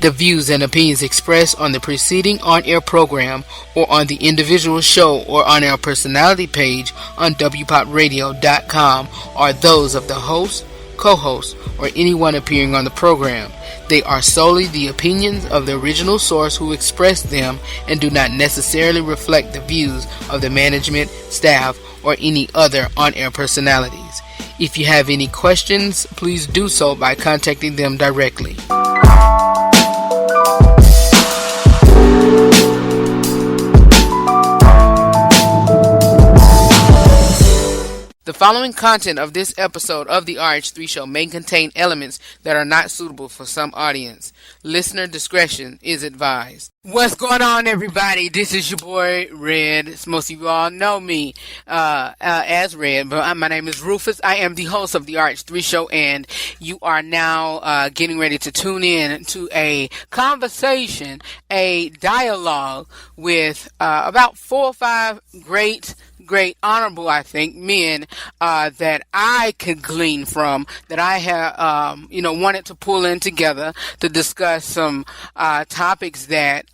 The views and opinions expressed on the preceding on-air program or on the individual show or on-air personality page on wpopradio.com are those of the host, co-host, or anyone appearing on the program. They are solely the opinions of the original source who expressed them and do not necessarily reflect the views of the management, staff, or any other on-air personalities. If you have any questions, please do so by contacting them directly. The following content of this episode of the RH3 Show may contain elements that are not suitable for some audience. Listener discretion is advised. What's going on, everybody? This is your boy, Red. Most of you all know me as Red, but my name is Rufus. I am the host of the RH3 Show, and you are now getting ready to tune in to a conversation, a dialogue with about 4 or 5 great, honorable, I think, men that I could glean from, that I have, wanted to pull in together to discuss some topics that,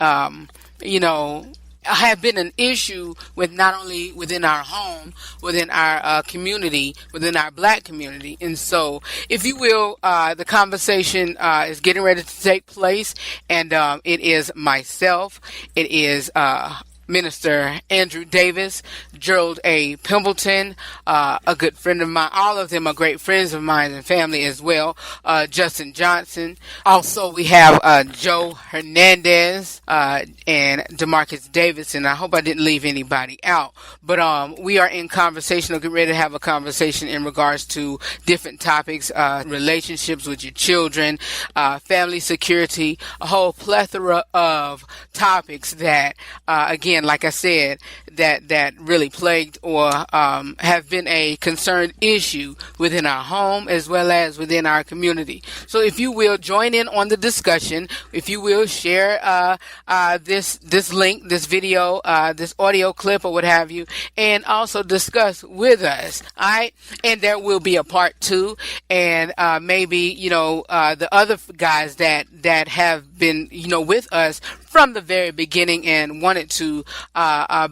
have been an issue with not only within our home, within our community, within our black community. And so, if you will, the conversation is getting ready to take place, and it is myself, it is Minister Andrew Davis, Gerald A. Pimpleton, a good friend of mine. All of them are great friends of mine and family as well. Justin Johnson. Also, we have Joe Hernandez and Demarcus Davidson. I hope I didn't leave anybody out. But we are in conversation, or get ready to have a conversation in regards to different topics, relationships with your children, family security, a whole plethora of topics that, again, like I said, that really plagued or have been a concerned issue within our home as well as within our community. So if you will join in on the discussion, if you will share this link, this video, this audio clip or what have you, and also discuss with us. All right, and there will be a part 2, and maybe the other guys that have been with us from the very beginning and wanted to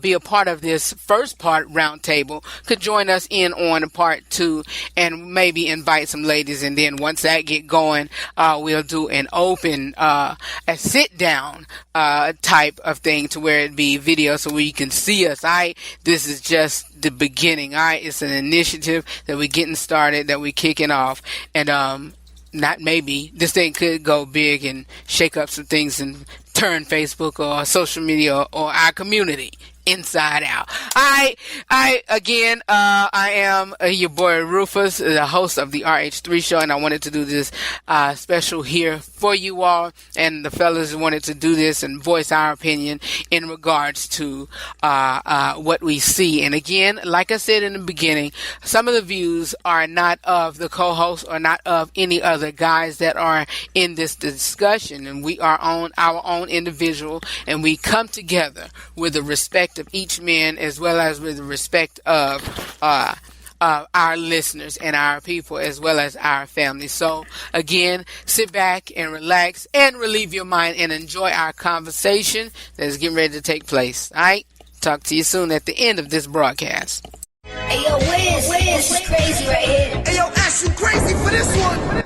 be a part of this first part roundtable could join us in on part 2 and maybe invite some ladies. And then once that get going, we'll do an open, a sit down type of thing to where it be video so where you can see us. This is just the beginning. It's an initiative that we're getting started, that we're kicking off, and not maybe, this thing could go big and shake up some things and turn Facebook or social media or our community inside out. I am your boy Rufus, the host of the RH3 Show, and I wanted to do this special here for you all, and the fellas wanted to do this and voice our opinion in regards to what we see. And again, like I said in the beginning, some of the views are not of the co-host or not of any other guys that are in this discussion, and we are on our own individual, and we come together with the respect of each man as well as with the respect of our listeners and our people as well as our family. So again, sit back and relax and relieve your mind and enjoy our conversation that is getting ready to take place. All right, talk to you soon at the end of this broadcast. Hey yo, Wiz is crazy right here. Hey yo, Ash, you crazy for this one?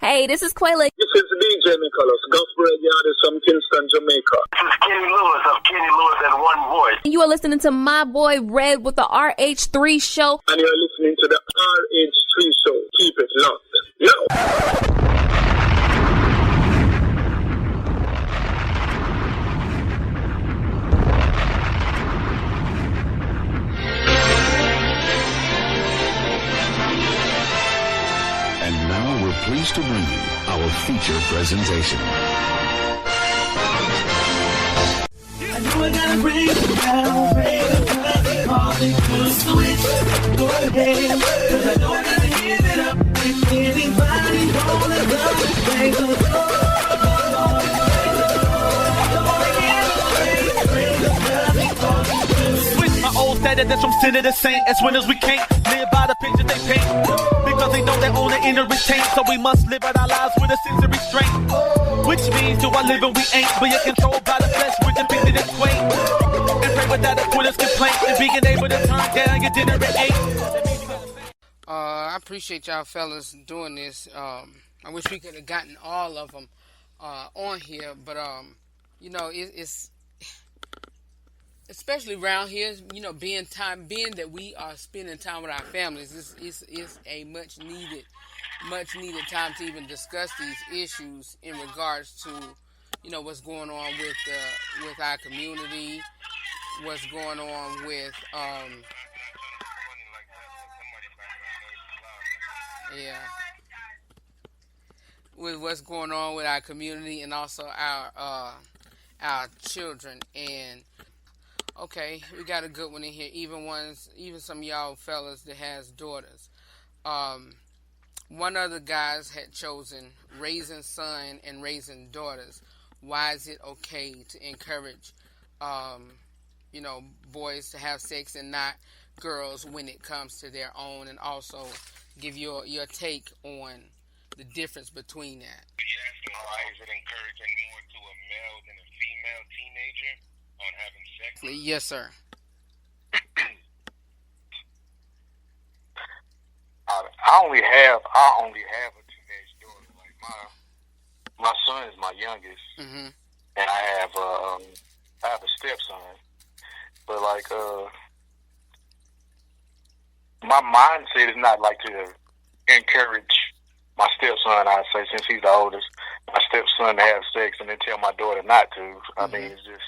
Hey, this is Quayla. This is DJ Nicholas, gospel radio artist from Kingston, Jamaica. This is Kenny Lewis of Kenny Lewis and One Voice. You are listening to my boy Red with the RH3 Show. And you're listening to the RH3 Show. Keep it locked. Yo! Pleased to bring you our feature presentation. ring down, ring the party could switch. Go ahead, 'cause I know I gotta give it up. If anybody wanna love it, raise the door. Switch my old status that's from sin to the saint. As winners we can't live by the picture they paint. Because they know they own the inner retain. So we must live out our lives with a sense of restraint. Which means do I live and we ain't. But you're controlled by the flesh with the picture that's quaint. And pray without a quitter's complaint. And being able to turn down your dinner at 8. I appreciate y'all fellas doing this. I wish we could have gotten all of them on here, but you know, it's especially around here, you know, being that we are spending time with our families, is a much needed time to even discuss these issues in regards to, you know, what's going on with our community, what's going on with with what's going on with our community and also our children. And okay, we got a good one in here. Even some of y'all fellas that has daughters. One of the guys had chosen raising son and raising daughters. Why is it okay to encourage, you know, boys to have sex and not girls when it comes to their own, and also give your take on the difference between that. You're asking why is it encouraging more to a male than a female teenager on having sex? Yes, sir. I only have a teenage daughter. Like my son is my youngest, and I have a stepson. But like my mindset is not like to encourage my stepson, I'd say, since he's the oldest, my stepson to have sex and then tell my daughter not to. I mean, it's just,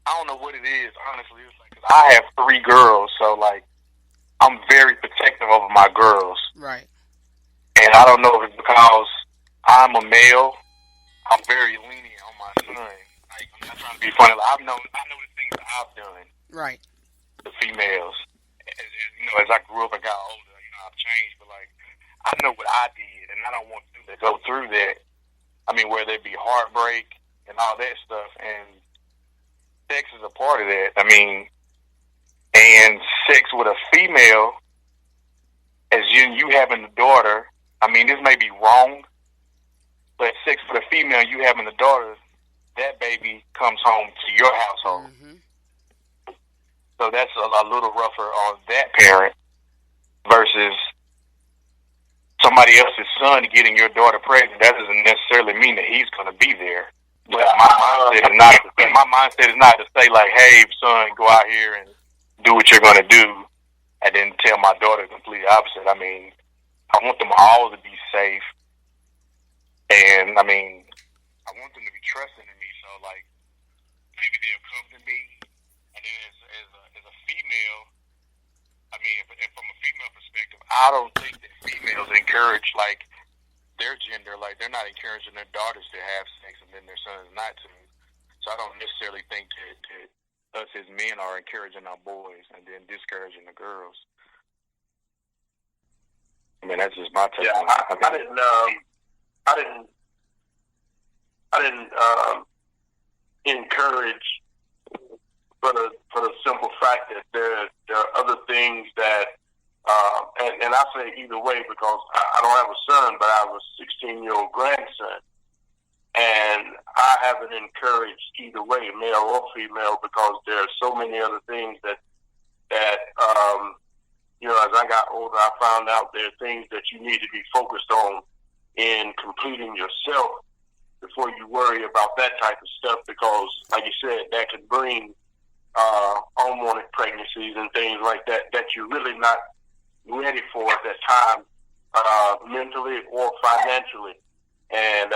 I don't know what it is, honestly. It's like, 'cause I have 3 girls, so like, I'm very protective over my girls. Right. And I don't know if it's because I'm a male, I'm very lenient on my son. Like, I'm not trying to be funny. Like, I know the things that I've done. Right. The females. You know, as I grew up and got older, you know, I've changed, but like, I know what I did, and I don't want them to go through that. I mean, whether it be heartbreak and all that stuff, and sex is a part of that. I mean, and sex with a female, as you having a daughter, I mean, this may be wrong, but sex with a female, you having a daughter, that baby comes home to your household. So that's a little rougher on that parent versus somebody else's son getting your daughter pregnant. That doesn't necessarily mean that he's going to be there. But my mindset is not to say like, "Hey, son, go out here and do what you're going to do," and then tell my daughter the complete opposite. I mean, I want them all to be safe, and I mean, I want them to be trusting in me. So like, maybe they'll come to me, and then as a female, I mean, if from a female perspective, I don't think that females encourage like their gender, like they're not encouraging their daughters to have sex and then their sons not to. So I don't necessarily think that us as men are encouraging our boys and then discouraging the girls. I mean, that's just my take on it. I didn't encourage for the simple fact that there are other things that, and I say either way because I don't have a son, but I have a 16-year-old grandson. And I haven't encouraged either way, male or female, because there are so many other things that you know, as I got older, I found out there are things that you need to be focused on in completing yourself before you worry about that type of stuff, because, like you said, that could bring unwanted pregnancies and things like that you're really not ready for at that time, mentally or financially. And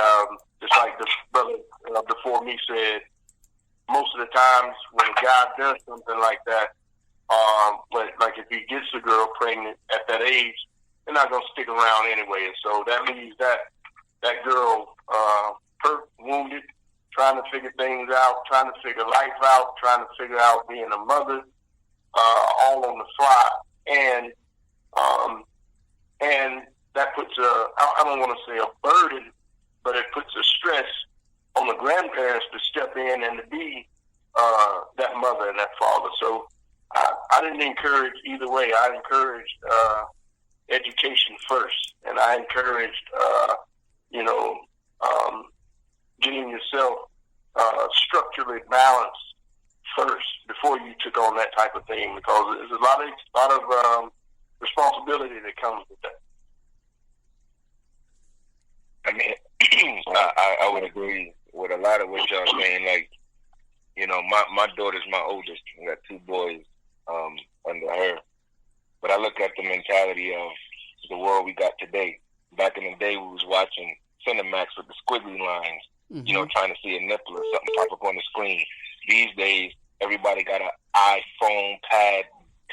just like the brother before me said, most of the times when a guy does something like that, but like if he gets a girl pregnant at that age, they're not going to stick around anyway. And so that leaves that girl hurt, wounded, trying to figure things out, trying to figure life out, trying to figure out being a mother, all on the fly. And that puts I don't want to say a burden, but it puts a stress on the grandparents to step in and to be that mother and that father. So I didn't encourage either way. I encouraged education first, and I encouraged, getting yourself structurally balanced first before you took on that type of thing, because there's a lot of responsibility that comes with that. I mean, I would agree with a lot of what y'all saying. Like, my daughter's my oldest. I got 2 boys under her. But I look at the mentality of the world we got today. Back in the day, we was watching Cinemax with the squiggly lines, trying to see a nipple or something pop up on the screen. These days, everybody got an iPhone, pad,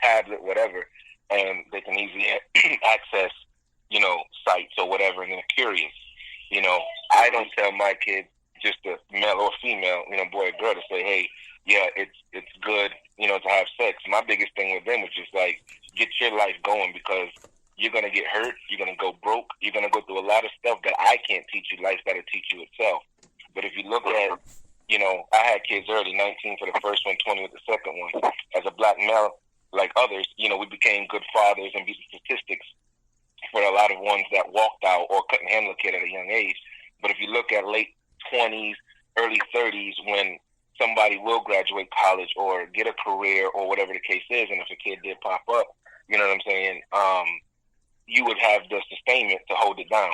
tablet, whatever, and they can easily access, sites or whatever, and they're curious. I don't tell my kids, just a male or female, boy or girl, to say, hey, yeah, it's good, to have sex. My biggest thing with them is just like, get your life going, because you're going to get hurt, you're going to go broke, you're going to go through a lot of stuff that I can't teach you. Life's got to teach you itself. But if you look at, I had kids early, 19 for the first one, 20 with the second one. As a black male, like others, we became good fathers and beat the statistics for a lot of ones that walked out or couldn't handle a kid at a young age. But if you look at late 20s, early 30s, when somebody will graduate college or get a career or whatever the case is, and if a kid did pop up, you know what I'm saying, you would have the sustainment to hold it down,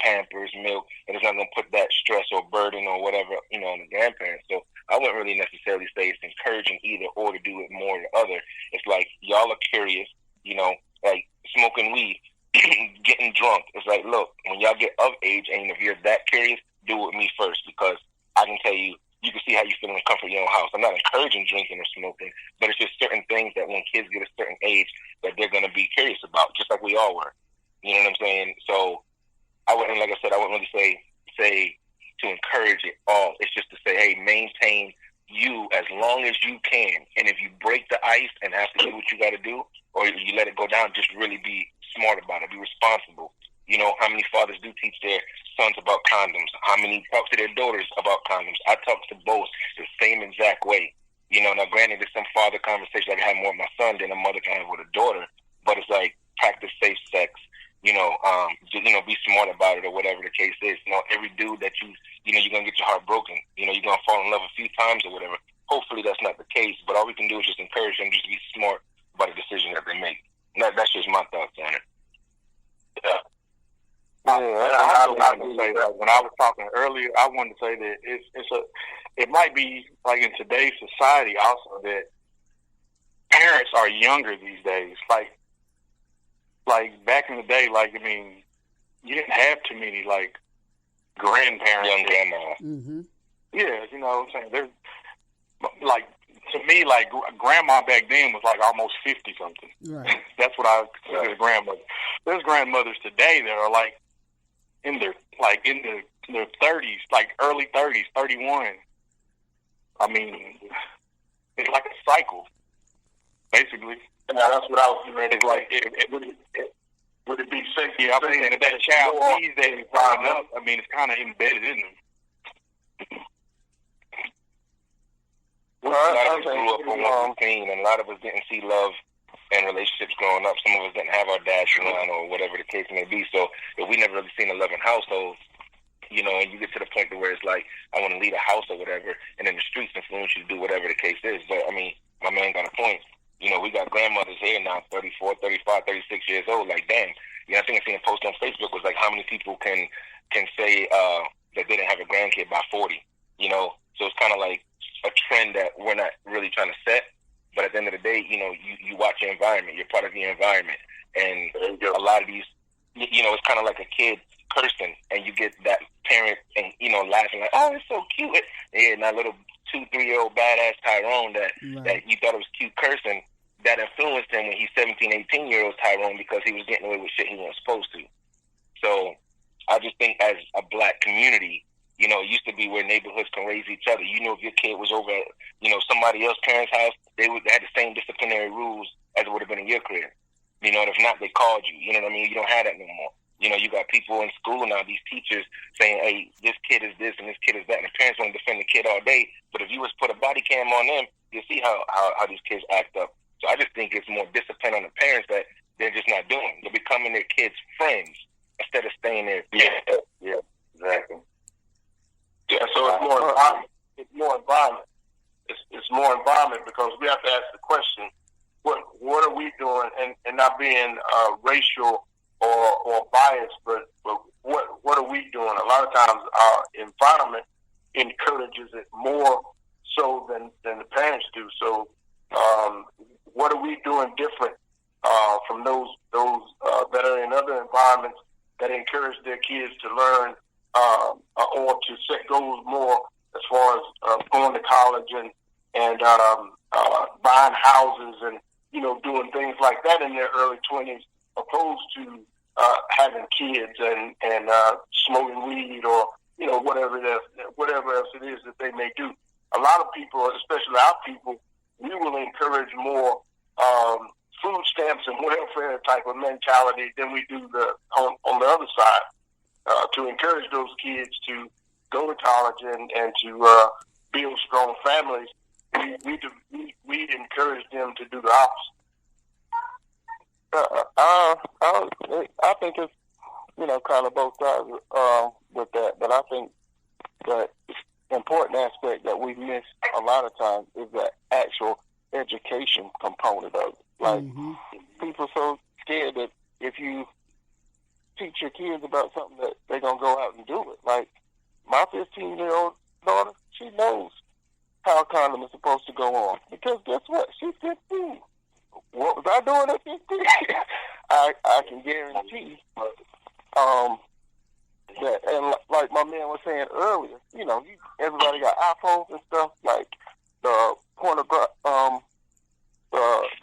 Pampers, milk, and it's not going to put that stress or burden or whatever, on the grandparents. So I wouldn't really necessarily say it's encouraging either or to do it more than other. It's like, y'all are curious, like smoking weed, getting drunk. It's like, look, when y'all get of age, and if you're that curious, do it with me first, because I can tell you, you can see how you feel in the comfort of your own house. I'm not encouraging drinking or smoking, but it's just certain things that when kids get a certain age that they're going to be curious about, just like we all were. You know what I'm saying? So I wouldn't, like I said, I wouldn't really say to encourage it all. It's just to say, hey, maintain you as long as you can. And if you break the ice and have to do what you got to do, or you let it go down, just really be smart about it. Be responsible. How many fathers do teach their sons about condoms? How many talk to their daughters about condoms? I talk to both the same exact way. Now granted, there's some father conversation I can have more with my son than a mother can have with a daughter, but it's like, practice safe sex. Be smart about it or whatever the case is. Every dude that you're going to get your heart broken. You're going to fall in love a few times or whatever. Hopefully that's not the case, but all we can do is just encourage them just to be smart about the decision that they make. That's just my thoughts on it. Yeah. I wanted to say that when I was talking earlier, I wanted to say that it might be like in today's society also that parents are younger these days. Like back in the day, you didn't have too many grandparents, young grandma. Mm-hmm. Yeah, you know what I'm saying. There's to me, grandma back then was almost 50 something. Right. That's what I consider grandmother. There's grandmothers today that are in their 30s, early 30s, 31. I mean, it's like a cycle, basically. Yeah, that's what I was getting ready. Would it be safe? Yeah, I'm saying that child these days growing up, I mean, it's kind of embedded in them. A lot of us grew up on 115, and a lot of us didn't see love and relationships growing up. Some of us didn't have our dads around or whatever the case may be. So if we never really seen a loving household, and you get to the point to where it's like, I want to lead a house or whatever, and then the streets influence you to do whatever the case is. But, I mean, my man got a point. We got grandmothers here now, 34, 35, 36 years old. Like, damn. I think I seen a post on Facebook was how many people can say that they didn't have a grandkid by 40, So it's kind of like a trend that we're not really trying to set. But at the end of the day, you watch your environment. You're part of your environment. And a lot of these, it's kind of like a kid cursing, and you get that parent and, laughing like, oh, it's so cute. Yeah, and that little 2-3-year-old badass Tyrone that you thought it was cute cursing, that influenced him when he's 17, 18-year-old Tyrone because he was getting away with shit he wasn't supposed to. So I just think as a black community, You know, it used to be where neighborhoods can raise each other. You know, if your kid was over at, you know, somebody else's parents' house, they had the same disciplinary rules as it would have been in your crib. You know, and if not, they called you. You know what I mean? You don't have that no more. You know, you got people in school now, these teachers saying, hey, this kid is this and this kid is that. And the parents want to defend the kid all day. But if you was put a body cam on them, you'll see how these kids act up. So I just think it's more discipline on the parents that they're just not doing. They're becoming their kids' friends instead of staying there. Yeah, exactly. Yeah, so it's more environment. It's more environment because we have to ask the question, what are we doing, and not being racial or biased, but what are we doing? A lot of times our environment encourages it more so than the parents do. So what are we doing different from those that are in other environments that encourage their kids to learn or to set goals more as far as going to college and buying houses and, you know, doing things like that in their early 20s, opposed to having kids and smoking weed or, you know, whatever else it is that they may do. A lot of people, especially our people, we will encourage more food stamps and welfare type of mentality than we do on the other side, to encourage those kids to go to college and to build strong families. We encourage them to do the opposite. I think it's, you know, kind of both sides with that, but I think that important aspect that we miss a lot of times is the actual education component of it. Like, people so scared that if you teach your kids about something that they're going to go out and do it. Like, my 15-year-old daughter, she knows how a condom is supposed to go on. Because guess what? She's 15. What was I doing at 15? I can guarantee that, and like my man was saying earlier, you know, everybody got iPhones and stuff. Like the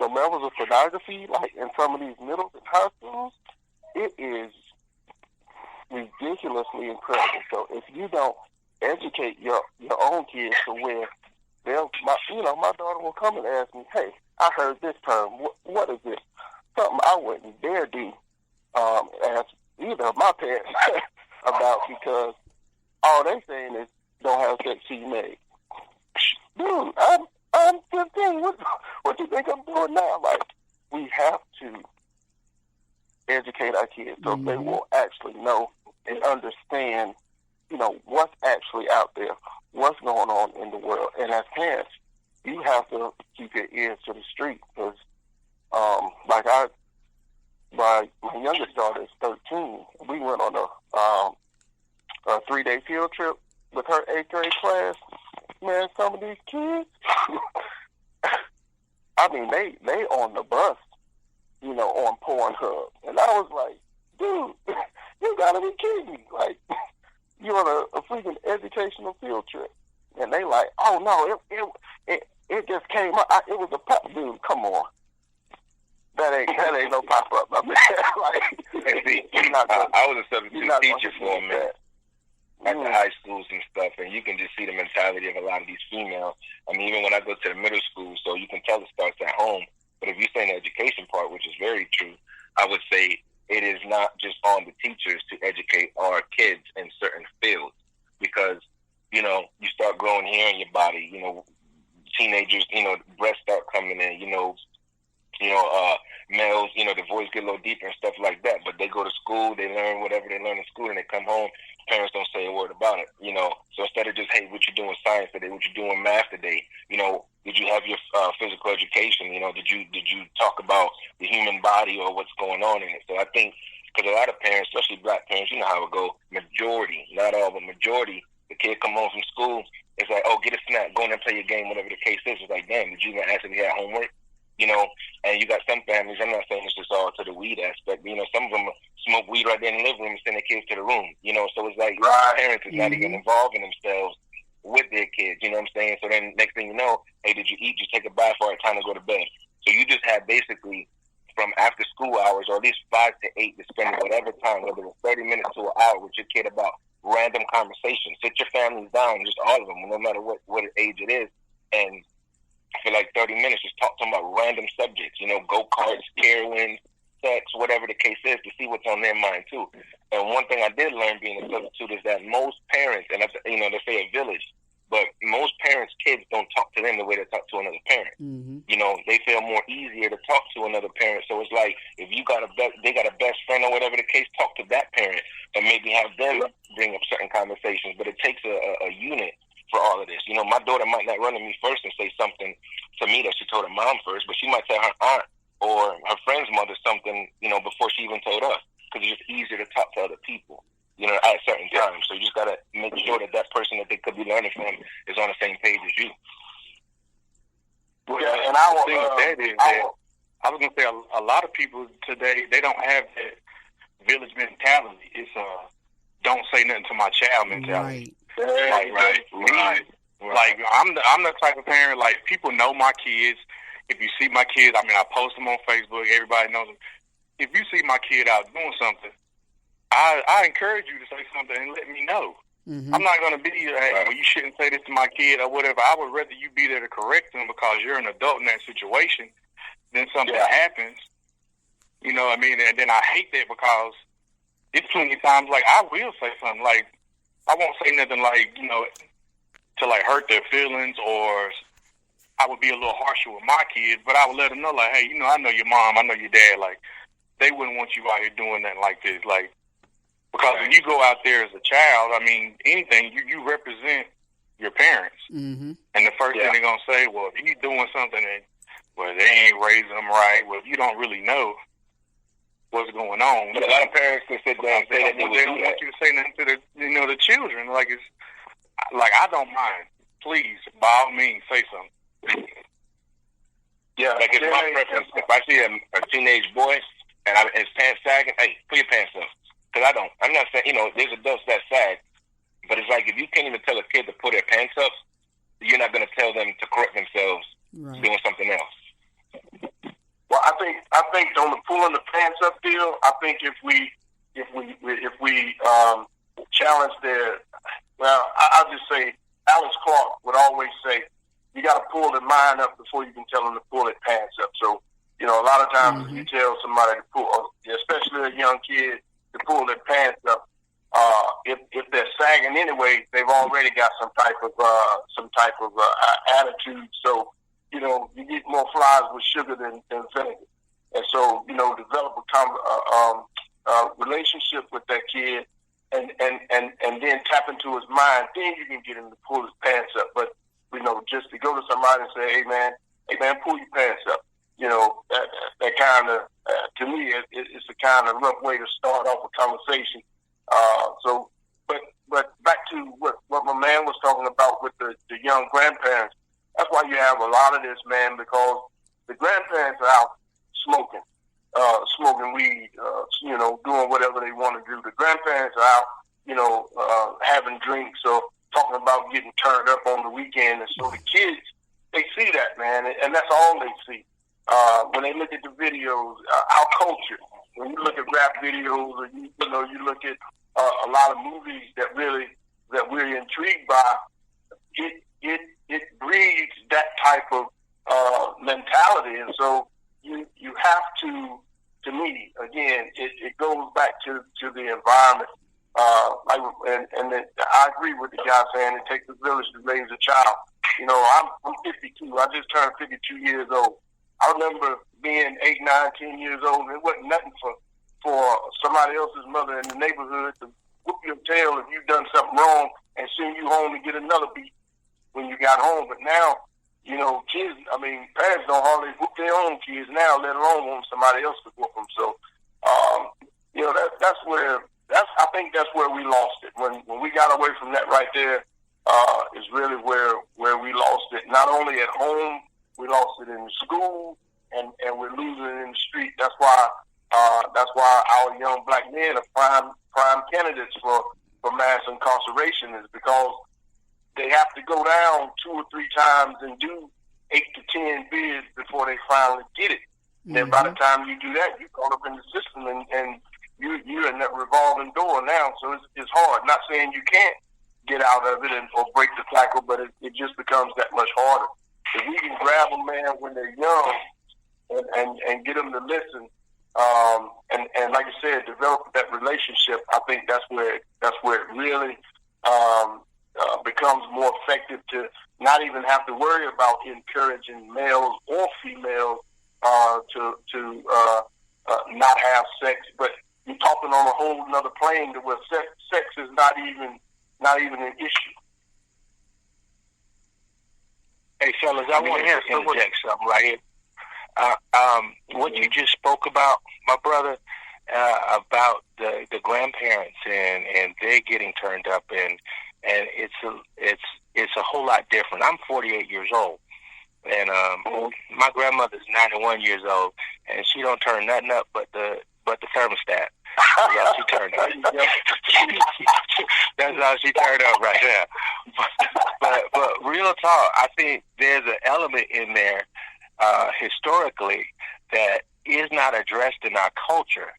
levels of pornography, like in some of these middle and high schools, it is ridiculously incredible. So if you don't educate your own kids to where my daughter will come and ask me, hey, I heard this term. What is this? Something I wouldn't dare do ask either of my parents about, because all they saying is don't have sex till you married. Dude, I'm 15. What do you think I'm doing now? Like, we have to educate our kids so they will actually know and understand, you know, what's actually out there, what's going on in the world. And as parents, you have to keep your ears to the street, because, my youngest daughter is 13. We went on a 3-day field trip with her 8th grade class. Man, some of these kids, I mean, they on the bus, you know, on Pornhub. And I was like, dude, you gotta be kidding me. Like, you're on a freaking educational field trip. And they like, oh no, it just came up. It was a pop. Dude, come on. That ain't no pop up. I mean, like, see, I was a substitute teacher for a minute at the high schools and stuff, and you can just see the mentality of a lot of these females. I mean, even when I go to the middle school, so you can tell it starts at home. But if you say the education part, which is very true, I would say it is not just on the teachers to educate our kids in certain fields, because, you know, you start growing hair in your body, you know, teenagers, you know, breasts start coming in, males, you know, the voice get a little deeper and stuff like that, but they go to school, they learn whatever they learn in school, and they come home, parents don't say a word about it, you know. So instead of just, hey, what you doing science today, what you doing math today, you know, did you have your physical education, you know, did you talk about the human body or what's going on in it? So I think, because a lot of parents, especially black parents, you know how it go, majority, not all, but majority, the kid come home from school, it's like, oh, get a snack, go in and play your game, whatever the case is. It's like, damn, did you even ask if he had homework? You know, and you got some families, I'm not saying it's just all to the weed aspect, but, you know, some of them smoke weed right there in the living room and send their kids to the room, you know, so it's like parents is not even involving themselves with their kids, you know what I'm saying? So then next thing you know, hey, did you eat? Just take a bath, or it's time to go to bed. So you just have basically from after school hours, or at least 5 to 8, to spend whatever time, whether it's 30 minutes to an hour, with your kid about random conversations. Sit your families down, just all of them, no matter what age it is, and for like 30 minutes, just talk to them about random subjects, go-karts, Carowinds, sex, whatever the case is, to see what's on their mind too. And one thing I did learn being a substitute is that most parents, and that's, they say a village, but most parents' kids don't talk to them the way they talk to another parent. Mm-hmm. They feel more easier to talk to another parent. So it's like, if you they got a best friend or whatever the case, talk to that parent and maybe have them bring up certain conversations. But it takes a unit for all of this. My daughter might not run to me first and say something to me that she told her mom first, but she might tell her aunt or her friend's mother something, before she even told us, because it's just easier to talk to other people, at certain times. So you just got to make sure that person that they could be learning from is on the same page as you. Well, yeah, and the thing with that is that I was going to say a lot of people today, they don't have that village mentality. It's don't say nothing to my child mentality. Right. Like I'm the type of parent, like, people know my kids. If you see my kids, I post them on Facebook. Everybody knows them. If you see my kid out doing something, I encourage you to say something and let me know. Mm-hmm. I'm not going to be, hey, well, you shouldn't say this to my kid or whatever. I would rather you be there to correct them because you're an adult in that situation than something happens. You know what I mean? And then I hate that because it's plenty of times, like, I will say something, like, I won't say nothing like, to like hurt their feelings, or I would be a little harsher with my kids, but I would let them know, like, hey, I know your mom, I know your dad, like, they wouldn't want you out here doing nothing like this, like, because when you go out there as a child, anything, you represent your parents. Mm-hmm. And the first thing they're going to say, well, if you're doing something and, well, they ain't raising them right, well, you don't really know what's going on. But a lot of parents can sit there and say that they don't want you to say nothing to the children. Like, it's like, I don't mind. Please, by all means, say something. Yeah, like, it's my preference. If I see a teenage boy and his pants sagging, hey, put your pants up. Because I'm not saying, there's adults that sag, but it's like, if you can't even tell a kid to put their pants up, you're not going to tell them to correct themselves doing something else. Well, I think on the pulling the pants up deal, I think if we challenge I'll just say, Alex Clark would always say, you got to pull their mind up before you can tell them to pull their pants up. So, a lot of times if you tell somebody to pull, especially a young kid, to pull their pants up, if they're sagging anyway, they've already got some type of attitude. So, you get more flies with sugar than vinegar. And so, develop a relationship with that kid, and then tap into his mind. Then you can get him to pull his pants up. But just to go to somebody and say, hey man, pull your pants up. That kind of, to me, it's a kind of rough way to start off a conversation. But back to what my man was talking about with the young grandparents. That's why you have a lot of this, man, because the grandparents are out smoking weed, doing whatever they want to do. The grandparents are out, having drinks or talking about getting turned up on the weekend. And so the kids, they see that, man, and that's all they see. When they look at the videos, our culture, when you look at rap videos, or you look at a lot of movies that we're intrigued by, it breeds that type of mentality. And so you have to me, again, it goes back to the environment. I agree with the guy saying it takes a village to raise a child. I'm 52. I just turned 52 years old. I remember being 8, 9, 10 years old, and it wasn't nothing for somebody else's mother in the neighborhood to whoop your tail if you done something wrong and send you home to get another beat when you got home. But now, kids, parents don't hardly whoop their own kids now, let alone want somebody else to whoop them. So, I think that's where we lost it. When we got away from that right there, is really where we lost it. Not only at home, we lost it in school, and we're losing it in the street. That's why our young black men are prime candidates for mass incarceration, is because they have to go down 2 or 3 times and do 8 to 10 bids before they finally get it. And then by the time you do that, you're caught up in the system, and you're in that revolving door now. So it's hard. Not saying you can't get out of it or break the cycle, but it just becomes that much harder. If we can grab a man when they're young and get them to listen, and like I said, develop that relationship, I think that's where it really becomes more effective to not even have to worry about encouraging males or females to not have sex. But you're talking on a whole another plane to where sex is not even an issue. Hey, fellas, I want to interject something right here. What you just spoke about, my brother, about the grandparents and they getting turned up, and it's a whole lot different. I'm 48 years old, and my grandmother's 91 years old, and she don't turn nothing up but the thermostat. Yeah, she turned up. That's how she turned up right now. But real talk, I think there's an element in there historically that is not addressed in our culture.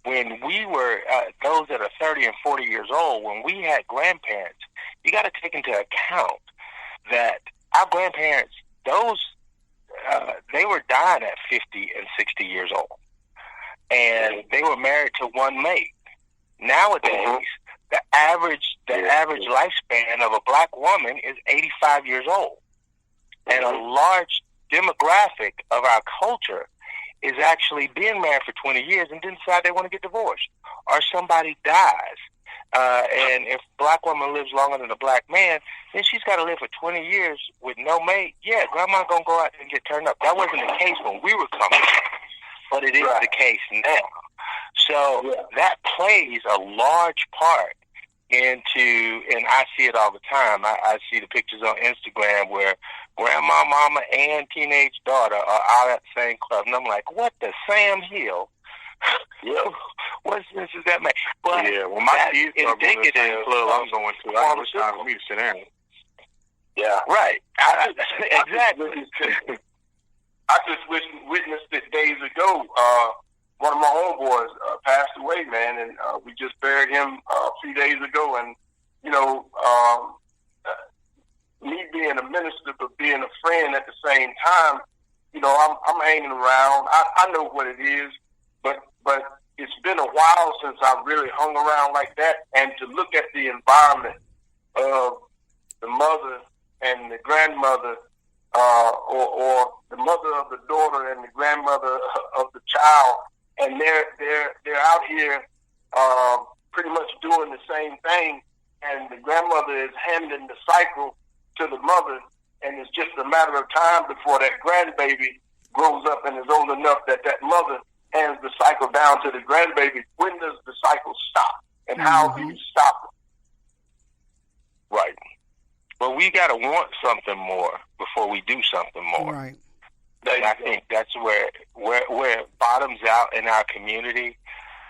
When we were those that are 30 and 40 years old, when we had grandparents, you got to take into account that our grandparents, they were dying at 50 and 60 years old. And they were married to one mate. Nowadays, the average lifespan of a black woman is 85 years old. And a large demographic of our culture is actually being married for 20 years and then decide they want to get divorced. Or somebody dies. And if a black woman lives longer than a black man, then she's got to live for 20 years with no mate. Yeah, grandma going to go out and get turned up. That wasn't the case when we were coming up. But it is the case now. So that plays a large part into, and I see it all the time. I see the pictures on Instagram where grandma, mama, and teenage daughter are out at the same club. And I'm like, what the Sam Hill? What sense does that make? But well, my kids are going to the same club I'm going to. I know it's time for me to sit down. Yeah. Right. Exactly. I just witnessed it days ago. One of my homeboys passed away, man, and we just buried him a few days ago. And, you know, me being a minister but being a friend at the same time, you know, I'm hanging around. I know what it is, but it's been a while since I really hung around like that. And to look at the environment of the mother and the grandmother, or the mother of the daughter and the grandmother of the child, and they're out here pretty much doing the same thing, and the grandmother is handing the cycle to the mother, and it's just a matter of time before that grandbaby grows up and is old enough that mother hands the cycle down to the grandbaby. When does the cycle stop, and how do you stop it? Right. Well, we got to want something more before we do something more. Right. And I think that's where it bottoms out in our community,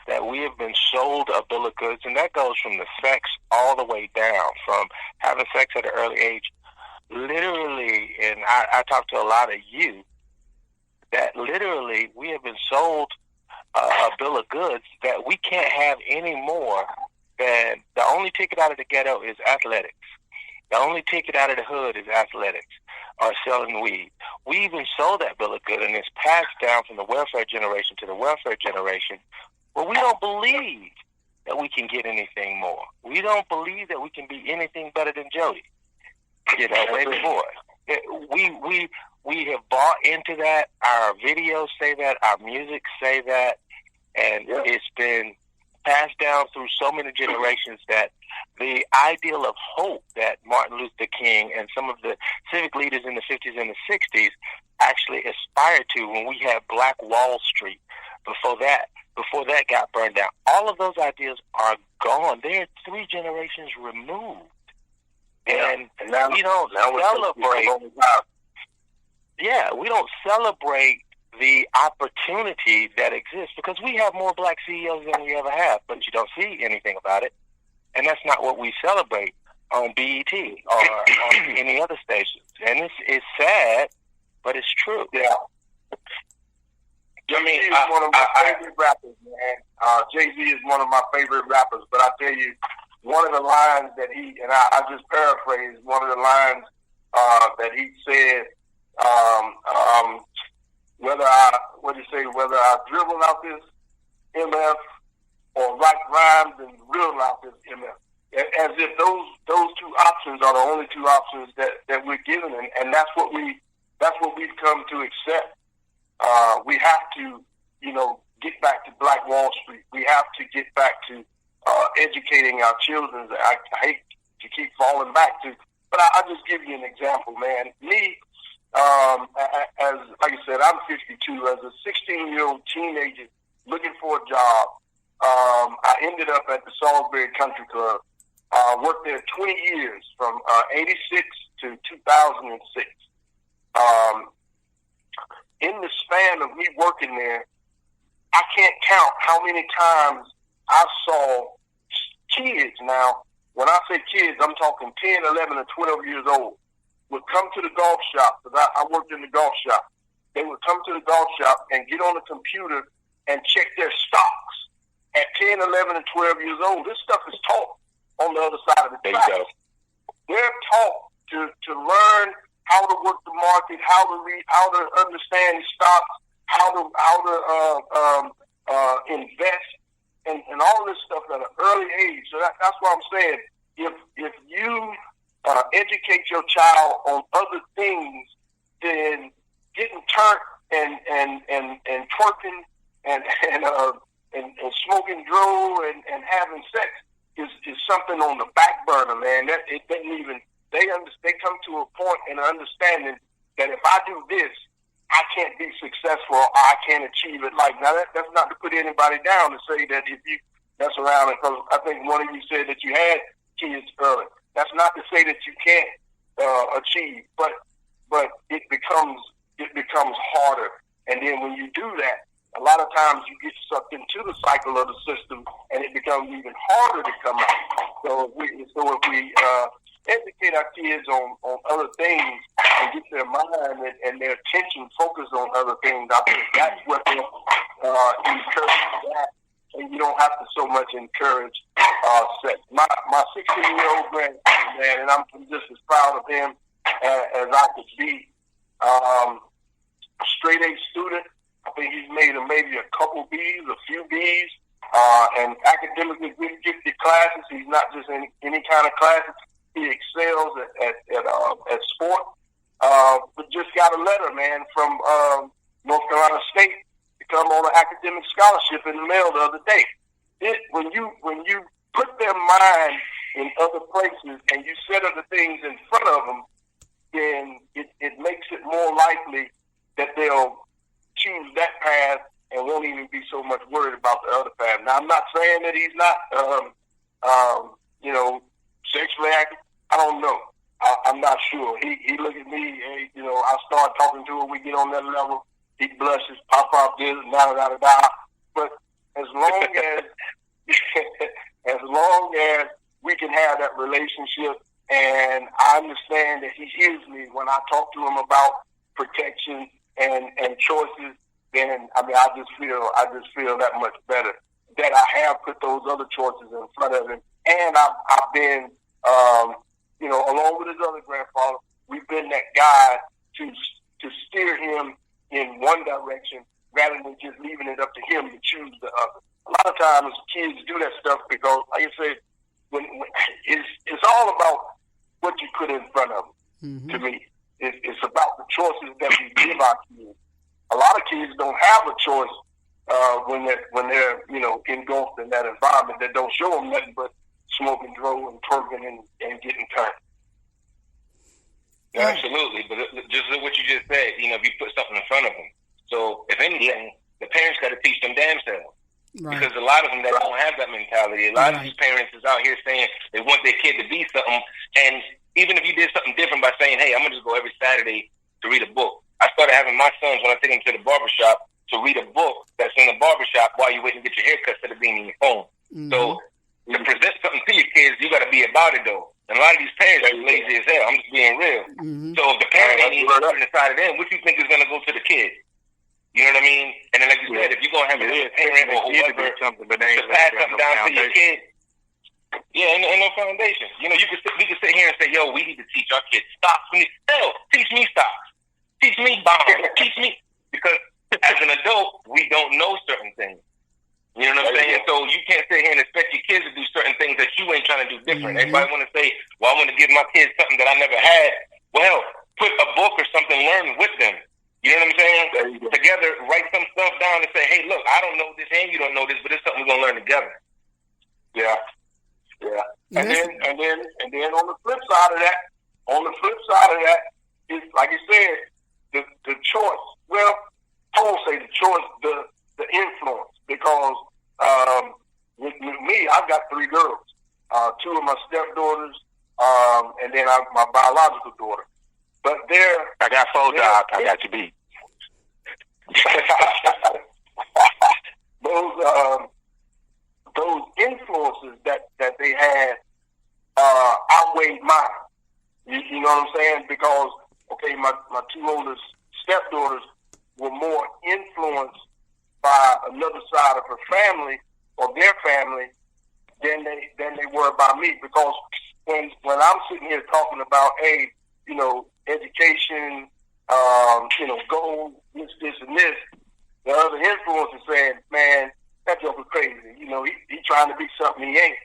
that we have been sold a bill of goods, and that goes from the sex all the way down, from having sex at an early age. Literally, and I talk to a lot of youth, that literally we have been sold a bill of goods that we can't have any more than the only ticket out of the ghetto is athletics. The only ticket out of the hood is athletics or selling weed. We even sold that bill of goods, and it's passed down from the welfare generation to the welfare generation. But we don't believe that we can get anything more. We don't believe that we can be anything better than Jody. You know, baby boy. We have bought into that. Our videos say that. Our music say that. And it's been passed down through so many generations that the ideal of hope that Martin Luther King and some of the civic leaders in the 50s and the 60s actually aspired to when we had Black Wall Street, before that got burned down. All of those ideas are gone. They're 3 generations removed. And now we don't celebrate. We don't celebrate the opportunity that exists, because we have more black CEOs than we ever have, but you don't see anything about it. And that's not what we celebrate on BET or on any other stations. And it's sad, but it's true. Yeah. Jay-Z is one of my favorite rappers, man. Jay-Z is one of my favorite rappers, but I tell you, one of the lines that I just paraphrase, one of the lines that he said, whether I dribble out this MF or write rhymes and riddle out this MF. As if those two options are the only two options that we're given, and that's what we've come to accept. We have to, get back to Black Wall Street. We have to get back to educating our children. I hate to keep falling back to, but I'll just give you an example, man. Me, as like I said, I'm 52. As a 16-year-old teenager looking for a job, I ended up at the Salisbury Country Club. Worked there 20 years, from 86 to 2006. In the span of me working there, I can't count how many times I saw kids. Now, when I say kids, I'm talking 10, 11, and 12 years old, would come to the golf shop, because I worked in the golf shop. They would come to the golf shop and get on the computer and check their stocks at 10, 11, and 12 years old. This stuff is taught on the other side of the track. They're taught to learn how to work the market, how to read, how to understand stocks, how to invest, and all this stuff at an early age. So that's what I'm saying. If you educate your child on other things, then getting turned and twerking and smoking dro and having sex is something on the back burner, man. That it doesn't even. They come to a point in understanding that if I do this, I can't be successful, or I can't achieve it. Like, now that's not to put anybody down to say that if you mess around, because I think one of you said that you had kids early. That's not to say that you can't achieve, but it becomes harder. And then when you do that, a lot of times you get sucked into the cycle of the system, and it becomes even harder to come out. So if we educate our kids on other things and get their mind and their attention focused on other things, I think that's what they'll encourage that, and you don't have to so much encourage sex. My 16-year-old grandson, man, and I'm just as proud of him as I could be. Straight A student. I think he's made maybe a couple B's, a few B's, and academically gifted classes. He's not just in any kind of classes. He excels at sport. But just got a letter, man, from North Carolina State to come on an academic scholarship in the mail the other day. When you put their mind in other places and you set other things in front of them, then it makes it more likely that they'll choose that path and won't even be so much worried about the other path. Now, I'm not saying that he's not, sexually active. I don't know. I'm not sure. He look at me, I start talking to him, we get on that level, he blushes, pop this, da-da-da-da-da. But as long as we can have that relationship, and I understand that he hears me when I talk to him about protection and choices, then I just feel that much better that I have put those other choices in front of him, and I've been, along with his other grandfather, we've been that guy to steer him in one direction rather than just leaving it up to him to choose the other. A lot of times kids do that stuff because, like I said, when it's all about what you put in front of them. Mm-hmm. To me, it's about the choices that we give our kids. A lot of kids don't have a choice when they're engulfed in that environment that don't show them nothing but smoking dro and twerking and getting turned. Yeah, absolutely, but just what you just said, if you put something in front of them. So, if anything, the parents got to teach them damn selves. Right. Because a lot of them that don't have that mentality, a lot of these parents is out here saying they want their kid to be something, and even if you did something different by saying, hey, I'm going to just go every Saturday to read a book. I started having my sons, when I take them to the barbershop, to read a book that's in the barbershop while you wait and get your haircut instead of being in your phone. Mm-hmm. So, to present something to your kids, you got to be about it, though. And a lot of these parents are lazy as hell. I'm just being real. Mm-hmm. So if the parent ain't even putting aside of them, what do you think is going to go to the kid? You know what I mean? And then, like you said, if you're gonna have a parent or whoever to pass something down to your kid, ain't no foundation. You know, we can sit here and say, yo, we need to teach our kids stocks. Hell, teach me stocks. Teach me bonds. Teach me. Because as an adult, we don't know certain things. You know what I'm saying? So you can't sit here and expect your kids to do certain things that you ain't trying to do different. Everybody want to say, well, I want to give my kids something that I never had. Well, put a book or something, learn with them. You know what I'm saying? Together, write some stuff down and say, hey, look, I don't know this and you don't know this, but it's something we're going to learn together. Yeah. And then on the flip side of that, is like you said, the choice. Well, I won't say the choice, the influence, because with me, I've got 3 girls, 2 of my stepdaughters, and then my biological daughter. But I got 4 dogs. I got you beat. Those influences that they had outweighed mine. You know what I'm saying? Because my 2 oldest stepdaughters were more influenced by another side of her family or their family than they were by me. Because when I'm sitting here talking about, hey, you know, education, gold, this and this, the other influence is saying, man, that joke is crazy. You know, he trying to be something he ain't.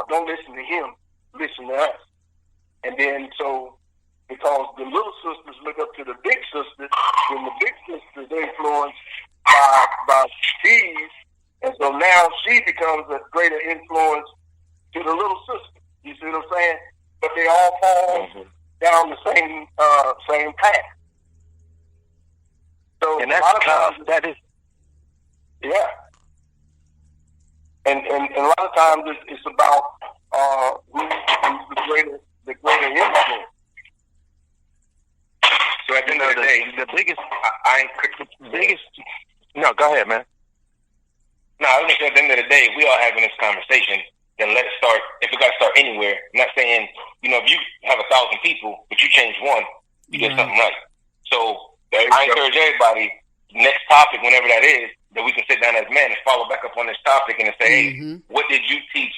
Don't listen to him. Listen to us. And then so, because the little sisters look up to the big sisters, then the big sisters influenced by these, and so now she becomes a greater influence to the little sister. You see what I'm saying? But they all fall down the same path. So and that's tough. That is, yeah. And a lot of times it's about who's the greater influence. So at the end of the day, the biggest. No, go ahead, man. No, I was going to say at the end of the day, we all having this conversation. Then let it start. If it got to start anywhere, I'm not saying, you know, if you have 1,000 people, but you change one, you did something right. So I encourage everybody, next topic, whenever that is, that we can sit down as men and follow back up on this topic and say, hey, what did you teach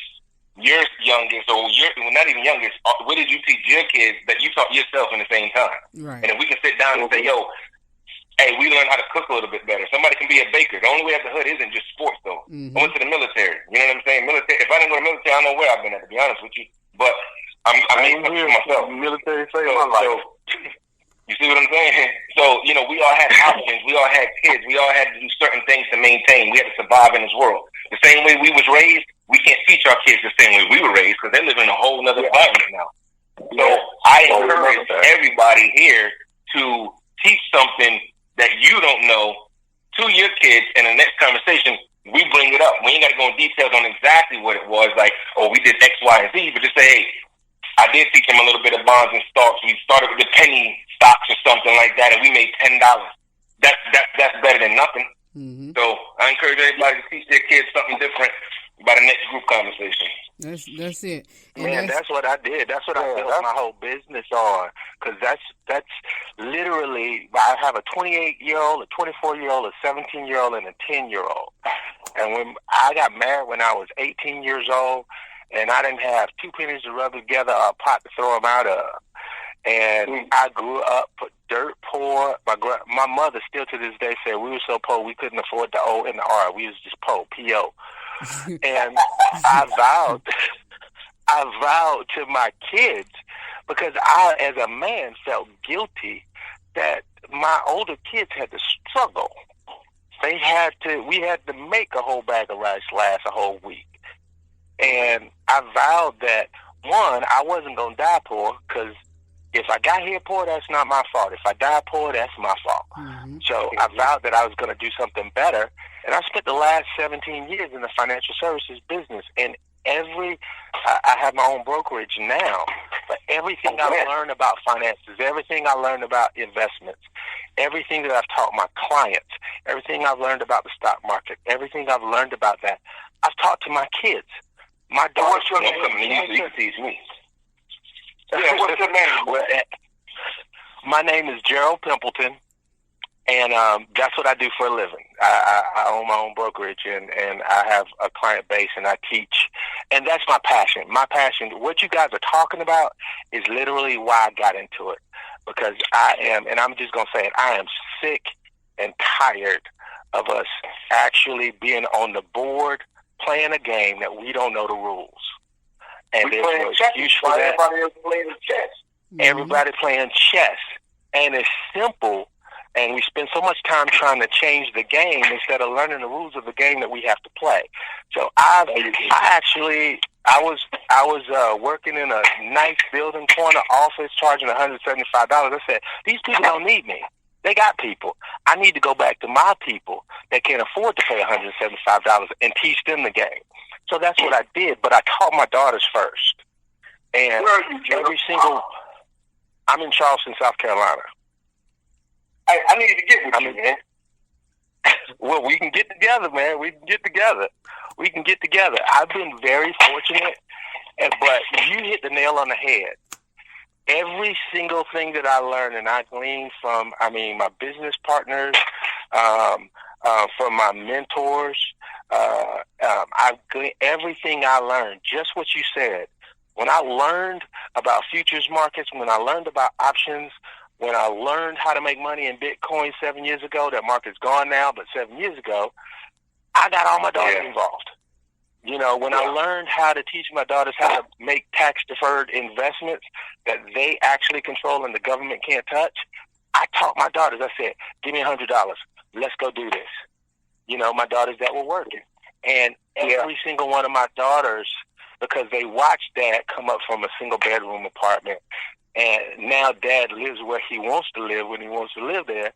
your youngest, or not even youngest, what did you teach your kids that you taught yourself in the same time? Right. And if we can sit down and say, yo, hey, we learned how to cook a little bit better. Somebody can be a baker. The only way out the hood isn't just sports, though. I went to the military. You know what I'm saying? Military. If I didn't go to the military, I don't know where I've been at, to be honest with you. But I made something for myself. Military saved my life. You see what I'm saying? So, you know, we all had options. We all had kids. We all had to do certain things to maintain. We had to survive in this world. The same way we was raised, we can't teach our kids the same way we were raised because they live in a whole other environment now. So I encourage everybody here to teach something that you don't know to your kids, and the next conversation, we bring it up. We ain't got to go in details on exactly what it was, like, oh, we did X, Y, and Z, but just say, hey, I did teach them a little bit of bonds and stocks. We started with the penny stocks or something like that, and we made $10. That's better than nothing. So I encourage everybody to teach their kids something different by the next group conversation. That's it. And man, that's what I did. That's what I built my whole business on. Because that's literally, I have a 28-year-old, a 24-year-old, a 17-year-old, and a 10-year-old. And when I got married when I was 18 years old, and I didn't have 2 pennies to rub together or a pot to throw them out of. And I grew up dirt poor. My mother still to this day said we were so poor we couldn't afford the O and the R. We was just poor, P-O. And I vowed to my kids, because I, as a man, felt guilty that my older kids had to struggle. We had to make a whole bag of rice last a whole week. And I vowed that, one, I wasn't going to die poor, because if I got here poor, that's not my fault. If I die poor, that's my fault. So I vowed that I was going to do something better. And I spent the last 17 years in the financial services business. And I have my own brokerage now, but everything I learned about finances, everything I learned about investments, everything that I've taught my clients, everything I've learned about the stock market, everything I've learned about that, I've taught to my kids. My daughter, what's your name? You can teach me. Yeah, what's your name? My name is Gerald Pimpleton, And that's what I do for a living. I own my own brokerage, and I have a client base, and I teach. And that's my passion. My passion, what you guys are talking about, is literally why I got into it. Because I am, and I'm just going to say it, I am sick and tired of us actually being on the board playing a game that we don't know the rules. And there's no excuse for that. Everybody else playing chess. Everybody playing chess. And it's simple. And we spend so much time trying to change the game instead of learning the rules of the game that we have to play. So I was working in a nice building corner office, charging $175. I said, these people don't need me. They got people. I need to go back to my people that can't afford to pay $175 and teach them the game. So that's what I did. But I taught my daughters first. And where are you, Gerald? I'm in Charleston, South Carolina. I need to get with you, man. Well, we can get together, man. We can get together. I've been very fortunate, but you hit the nail on the head. Every single thing that I learned, and I gleaned from, my business partners, from my mentors, I've gleaned everything I learned, just what you said. When I learned about futures markets, when I learned about options, when I learned how to make money in Bitcoin 7 years ago, that market's gone now, but 7 years ago, I got all my daughters involved. When I learned how to teach my daughters how to make tax-deferred investments that they actually control and the government can't touch, I taught my daughters. I said, give me $100. Let's go do this. My daughters that were working. And every single one of my daughters, because they watched Dad come up from a single-bedroom apartment, and now Dad lives where he wants to live when he wants to live there,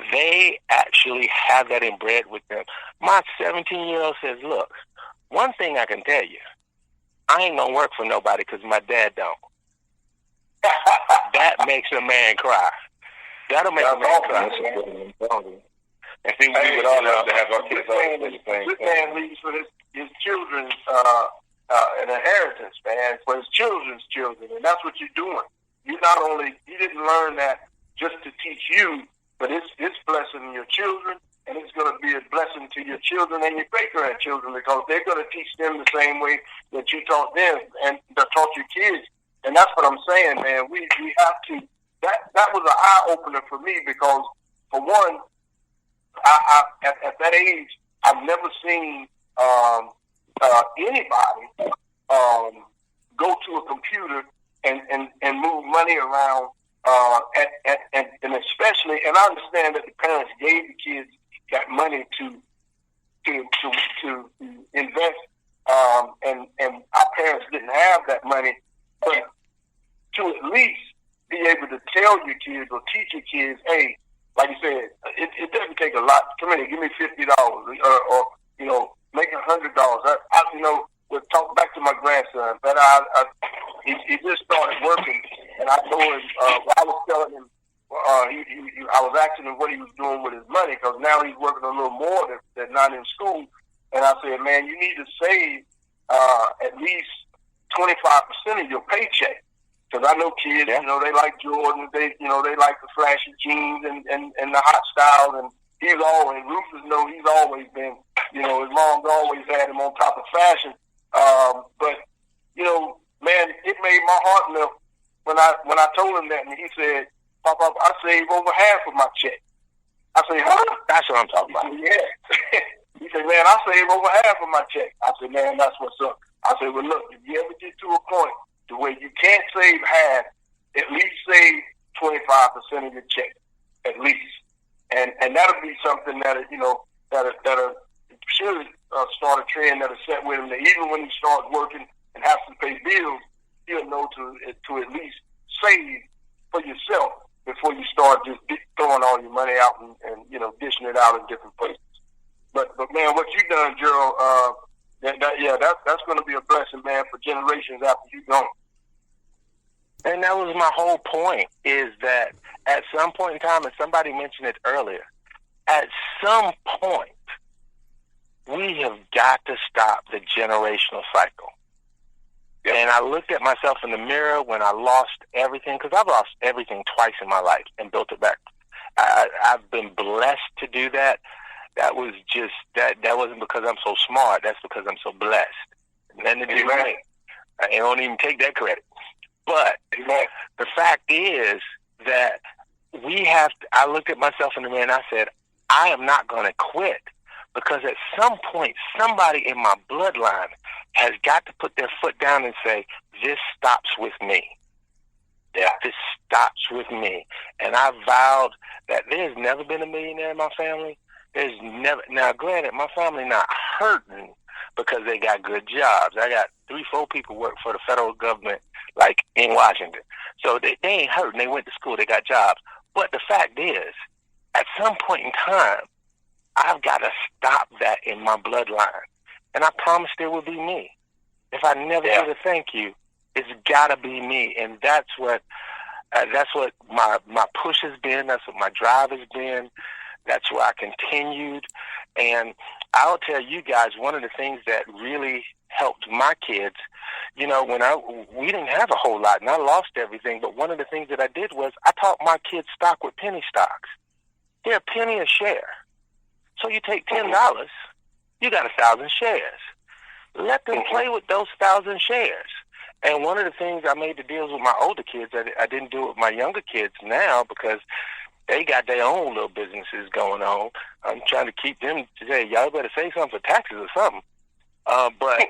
they actually have that inbred with them. My 17-year-old says, look, one thing I can tell you, I ain't going to work for nobody because my dad don't. That makes a man cry. That'll make a man cry. And see, we would all love to have our kids all the same. This man leaves for his children's an inheritance, man, for his children's children, and that's what you're doing. You didn't learn that just to teach you, but it's blessing your children, and it's going to be a blessing to your children and your great-grandchildren, because they're going to teach them the same way that you taught them and that taught your kids. And that's what I'm saying, man. We have to. That was an eye-opener for me, because, for one, I at that age, I've never seen anybody go to a computer and move money around, and especially, and I understand that the parents gave the kids that money to invest, and our parents didn't have that money, but to at least be able to tell your kids or teach your kids, hey, like you said, it doesn't take a lot. Come here, give me $50, or make $100. We'll talk back to my grandson, but he just started working, and I told him, I was telling him, I was asking him what he was doing with his money, because now he's working a little more than not in school, and I said, man, you need to save at least 25% of your paycheck, because I know kids, they like Jordan, they like the flashy jeans and the hot style, and Rufus knows he's always been, his mom's always had him on top of fashion. But man, it made my heart melt when I told him that, and he said, Papa, I save over half of my check. I said, huh? That's what I'm talking about. Yeah. He said, man, I save over half of my check. I said, man, that's what's up. I said, well, look, if you ever get to a point to where you can't save half, at least save 25% of your check, at least. And that'll be something that should start a trend that'll set with him, that even when he starts working and has to pay bills, he'll know to at least save for yourself before you start just throwing all your money out and dishing it out in different places. But man, what you done, Gerald, that's going to be a blessing, man, for generations after you gone. And that was my whole point, is that at some point in time, and somebody mentioned it earlier, at some point, we have got to stop the generational cycle. Yep. And I looked at myself in the mirror when I lost everything, because I've lost everything twice in my life and built it back. I've been blessed to do that. That was just that wasn't because I'm so smart. That's because I'm so blessed. Nothing to do with me. I don't even take that credit. But the fact is that I looked at myself in the mirror and I said, I am not going to quit, because at some point somebody in my bloodline has got to put their foot down and say, this stops with me. Yeah, this stops with me. And I vowed that there's never been a millionaire in my family. There's never. Now, granted, my family not hurting because they got good jobs. I got 3-4 people work for the federal government, like in Washington. So they ain't hurting. They went to school. They got jobs. But the fact is, at some point in time, I've got to stop that in my bloodline. And I promised it would be me. If I never get a thank you, it's got to be me. And that's what my push has been. That's what my drive has been. That's where I continued. And I'll tell you guys, one of the things that really helped my kids, you know, we didn't have a whole lot, and I lost everything, but one of the things that I did was I taught my kids stock with penny stocks. They're a penny a share. So you take $10, you got 1,000 shares. Let them play with those 1,000 shares. And one of the things I made the deals with my older kids, I didn't do it with my younger kids now, because they got their own little businesses going on. I'm trying to keep them to say, y'all better say something for taxes or something. But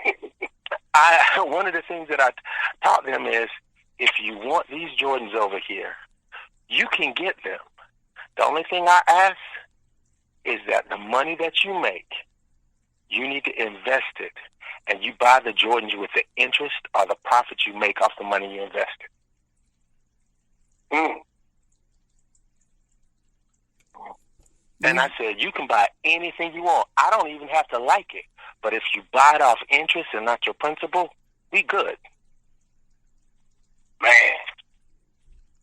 one of the things that I taught them is, if you want these Jordans over here, you can get them. The only thing I ask is that the money that you make, you need to invest it, and you buy the Jordans with the interest or the profit you make off the money you invested. And I said, you can buy anything you want. I don't even have to like it. But if you buy it off interest and not your principal, we good. Man,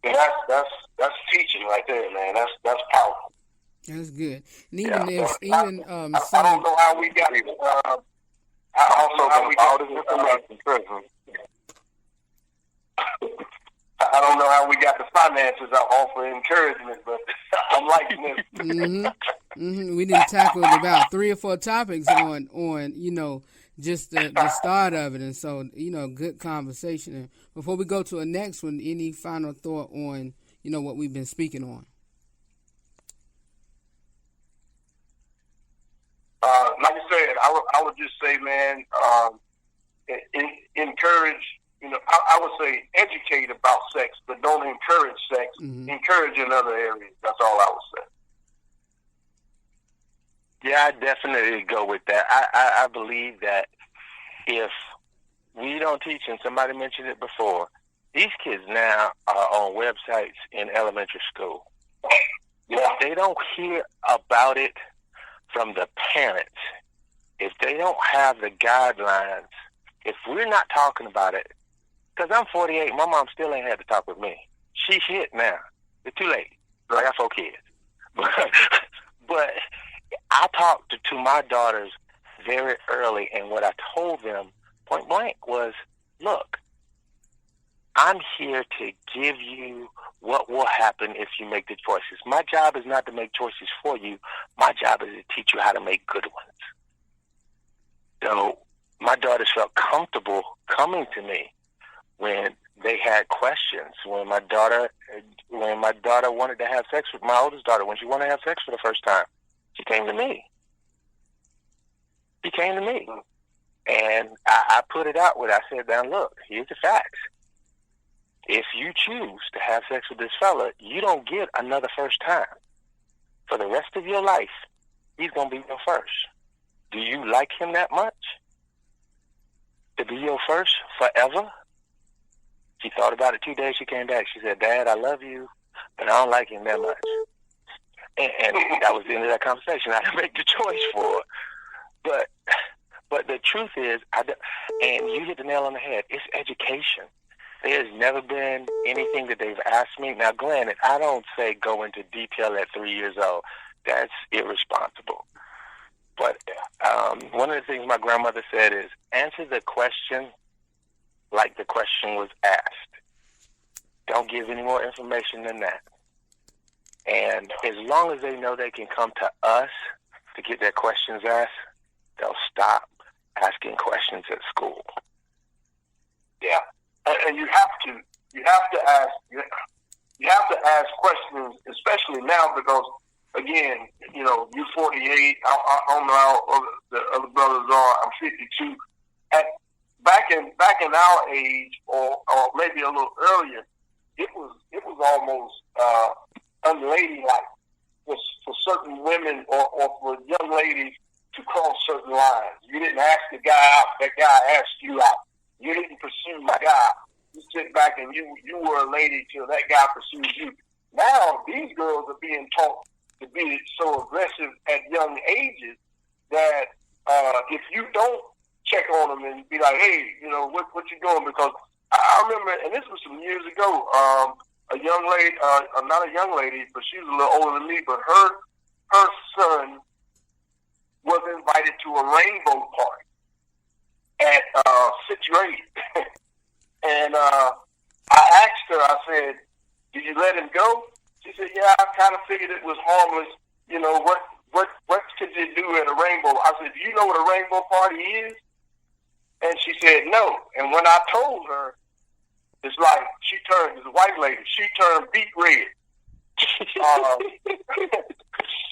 that's teaching right there, man. That's powerful. That's good. And even I don't know how we got it. I also got all this information. I don't know how we got the finances. I offer encouragement, but I'm liking this. We didn't tackle about 3 or 4 topics on you know, just the start of it, and so, you know, good conversation. And before we go to a next one, any final thought on, you know, what we've been speaking on? Like I said, I would just say, man, encourage. You know, I would say educate about sex, but don't encourage sex. Encourage in other areas. That's all I would say. Yeah, I definitely go with that. I believe that if we don't teach, and somebody mentioned it before, these kids now are on websites in elementary school. If they don't hear about it from the parents, if they don't have the guidelines, if we're not talking about it, because I'm 48, my mom still ain't had to talk with me. She's hit now. It's too late. I got 4 kids. But I talked to my daughters very early, and what I told them point blank was, look, I'm here to give you what will happen if you make the choices. My job is not to make choices for you. My job is to teach you how to make good ones. So my daughters felt comfortable coming to me when they had questions. When my daughter wanted to have sex with my oldest daughter, when she wanted to have sex for the first time, she came to me. She came to me. And I put it out with her. I said, now look, here's the facts. If you choose to have sex with this fella, you don't get another first time. For the rest of your life, he's going to be your first. Do you like him that much? To be your first forever? She thought about it 2 days. She came back. She said, Dad, I love you, but I don't like him that much. And that was the end of that conversation. I had to make the choice for her. But the truth is, and you hit the nail on the head, it's education. There's never been anything that they've asked me. Now, granted, I don't say go into detail at 3 years old. That's irresponsible. But one of the things my grandmother said is, answer the question like the question was asked. Don't give any more information than that. And as long as they know they can come to us to get their questions asked, they'll stop asking questions at school. Yeah, and you have to ask questions, especially now because, again, you're 48. I don't know how the other brothers are. I'm 52. Back in our age, or maybe a little earlier, it was almost unladylike for certain women or for young ladies to cross certain lines. You didn't ask the guy out; that guy asked you out. You didn't pursue the guy. You sit back and you were a lady till that guy pursued you. Now these girls are being taught to be so aggressive at young ages that if you don't check on them and be like, hey, what you doing? Because I remember, and this was some years ago, a young lady, not a young lady, but she was a little older than me, but her son was invited to a rainbow party at 6th grade. And I asked her, I said, did you let him go? She said, yeah, I kind of figured it was harmless. What could you do at a rainbow? I said, do you know what a rainbow party is? And she said, no. And when I told her, it's like this white lady, she turned beet red.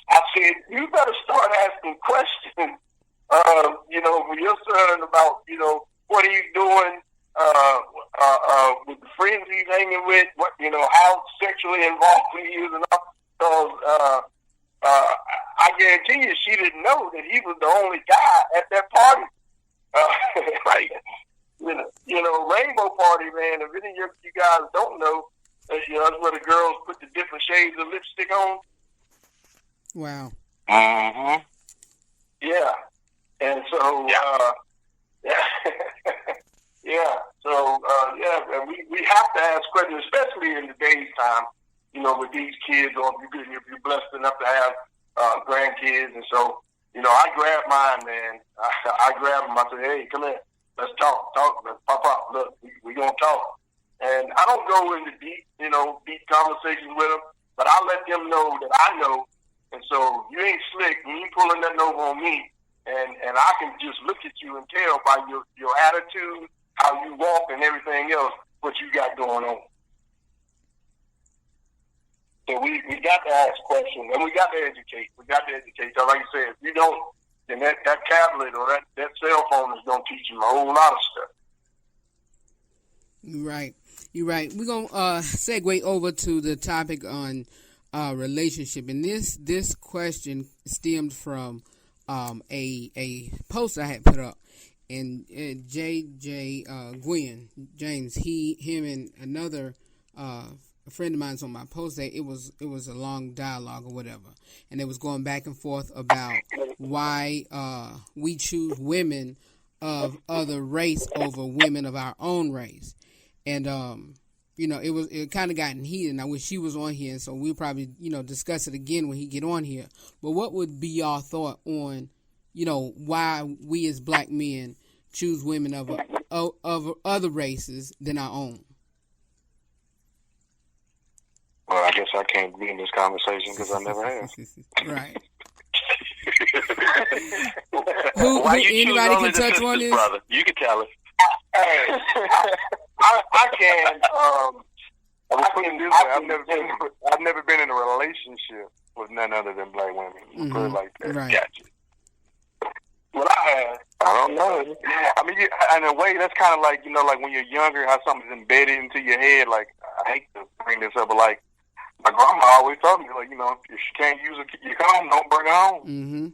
I said, you better start asking questions, with your son about, what he's doing, with the friends he's hanging with, what, how sexually involved he is and all. Because I guarantee you she didn't know that he was the only guy at that party. Right. Rainbow party, man, if any of you guys don't know, that's where the girls put the different shades of lipstick on. Wow. Mm-hmm. Yeah. And so, and we have to ask questions, especially in today's time, with these kids, or if you're blessed enough to have grandkids. And so, I grabbed mine, man. I grabbed him. I said, hey, come here. Let's talk. Let's pop up. Look, we going to talk. And I don't go into deep conversations with them, but I let them know that I know. And so you ain't slick when you pulling nothing over on me. And I can just look at you and tell by your attitude, how you walk, and everything else, what you got going on. So we got to ask questions, and we got to educate. So like you said, if you don't, then that tablet or that cell phone is going to teach you a whole lot of stuff. You're right. We're going to segue over to the topic on relationship. And this question stemmed from a post I had put up. And J.J. Gwynn, James, him and another a friend of mine's on my post. It was a long dialogue or whatever, and it was going back and forth about why we choose women of other race over women of our own race, and it kind of gotten heated. And I wish she was on here, and so we'll probably discuss it again when he get on here. But what would be your thought on why we as black men choose women of other races than our own? Well, I guess I can't be in this conversation because I never have. Right. Who anybody can touch on this? Brother, you can tell us. I can. I've never been in a relationship with none other than black women. Mm-hmm. Put it like that. Right. Gotcha. Well, I don't know. I mean, in a way, that's kind of like like when you're younger, how something's embedded into your head. Like, I hate to bring this up, but like my grandma always told me, like, if she can't use your comb, don't bring her home. Mm-hmm.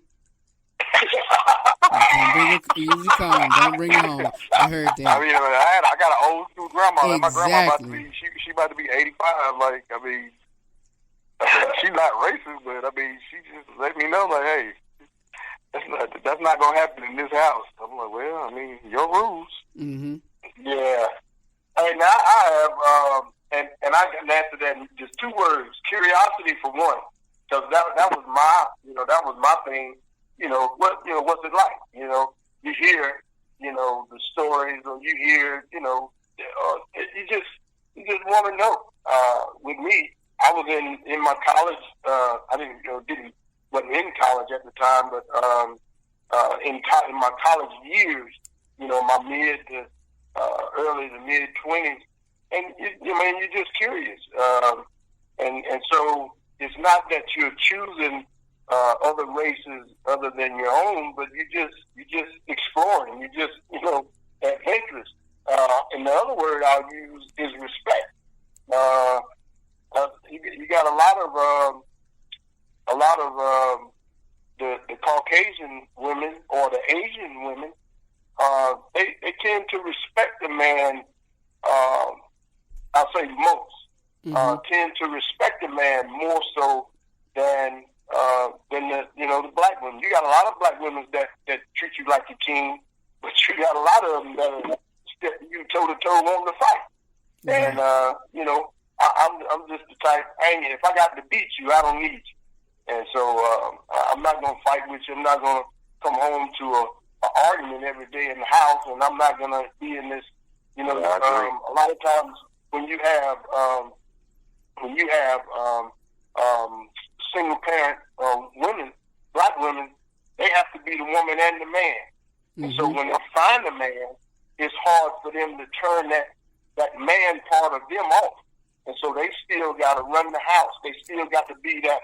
Use your comb, don't bring her home. I heard that. I mean, I got an old school grandma. Exactly. My grandma about to be 85. Like, I mean, she's not racist, but I mean, she just let me know, like, hey, that's not gonna happen in this house. I'm like, well, I mean, your rules. Mm-hmm. Yeah. Hey, now I have, and I can answer that in just 2 words: curiosity for one, because that was my thing. What's it like? You hear, the stories, or you hear, you just want to know. With me, I was in my college. Wasn't in college at the time, but in my college years, my mid to early to mid 20s, and you're just curious, and so it's not that you're choosing other races other than your own, but you're just exploring. You're just adventurous. And the other word I'll use is respect. You got a lot of the Caucasian women or the Asian women. They tend to respect the man. I'll say most tend to respect the man more so than the black women. You got a lot of black women that treat you like a king, but you got a lot of them that are step you toe to toe wanting to fight. And I'm just the type. If I got to beat you, I don't need you. And so I'm not gonna fight with you. I'm not gonna come home to an argument every day in the house, and I'm not gonna be in this. A lot of times when you have single parent women, black women, they have to be the woman and the man. And so when they find a man, it's hard for them to turn that man part of them off. And so they still got to run the house. They still got to be that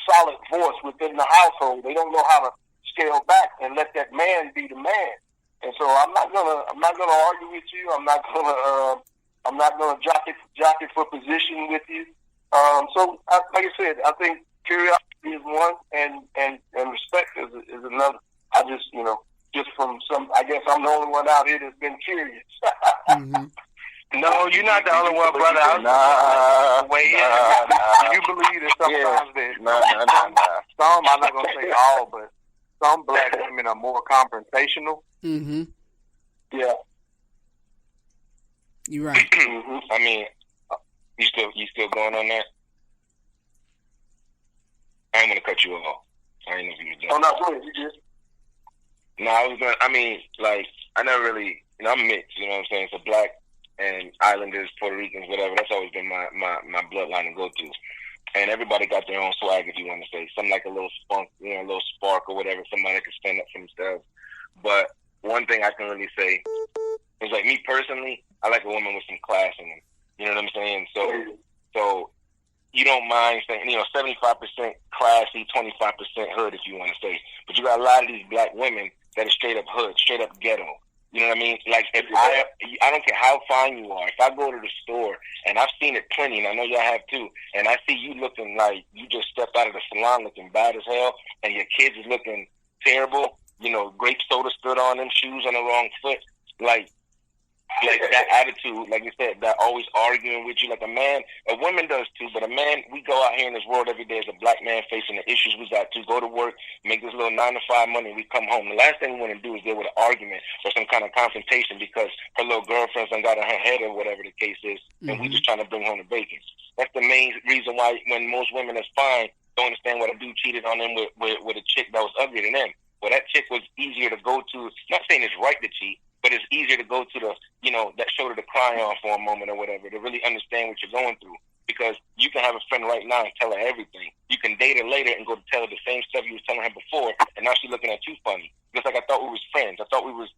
solid voice within the household. They don't know how to scale back and let that man be the man. And so I'm not gonna argue with you. I'm not gonna jockey for position with you. So like I said, I think curiosity is one, and respect is another. I just from some, I guess I'm the only one out here that's been curious. No, you're not the only one, brother. You believe that sometimes that some, I'm not gonna say all, but some black women are more confrontational. Yeah. You're right. I mean, you still going on that? I ain't gonna cut you off. I ain't know if you was done. Oh no, go ahead. You did. No, I was gonna. I mean, like, I never really. I'm mixed. You know what I'm saying? So black and Islanders, Puerto Ricans, whatever. That's always been my bloodline to go to. And everybody got their own swag, if you want to say. Some like a little spunk, a little spark or whatever. Somebody that can stand up for themselves. But one thing I can really say is, like, me personally, I like a woman with some class in them. You know what I'm saying? So you don't mind saying, 75% classy, 25% hood, if you want to say. But you got a lot of these black women that are straight up hood, straight up ghetto. You know what I mean? Like, if I don't care how fine you are. If I go to the store, and I've seen it plenty, and I know y'all have too, and I see you looking like you just stepped out of the salon looking bad as hell, and your kids is looking terrible, grape soda stood on them, shoes on the wrong foot, like that attitude, like you said, that always arguing with you, like a woman does too, but a man, we go out here in this world every day as a black man facing the issues we got to go to work, make this little 9-to-5 money, we come home. The last thing we want to do is deal with an argument or some kind of confrontation because her little girlfriend's done got in her head or whatever the case is, and we just trying to bring home the bacon. That's the main reason why when most women that's fine don't understand why a dude cheated on them with a chick that was uglier than them. Well, that chick was easier to go to, not saying it's right to cheat, but it's easier to go to the, that shoulder to cry on for a moment or whatever, to really understand what you're going through. Because you can have a friend right now and tell her everything. You can date her later and go to tell her the same stuff you was telling her before, and now she's looking at you funny. Just like I thought we was friends. I thought we was,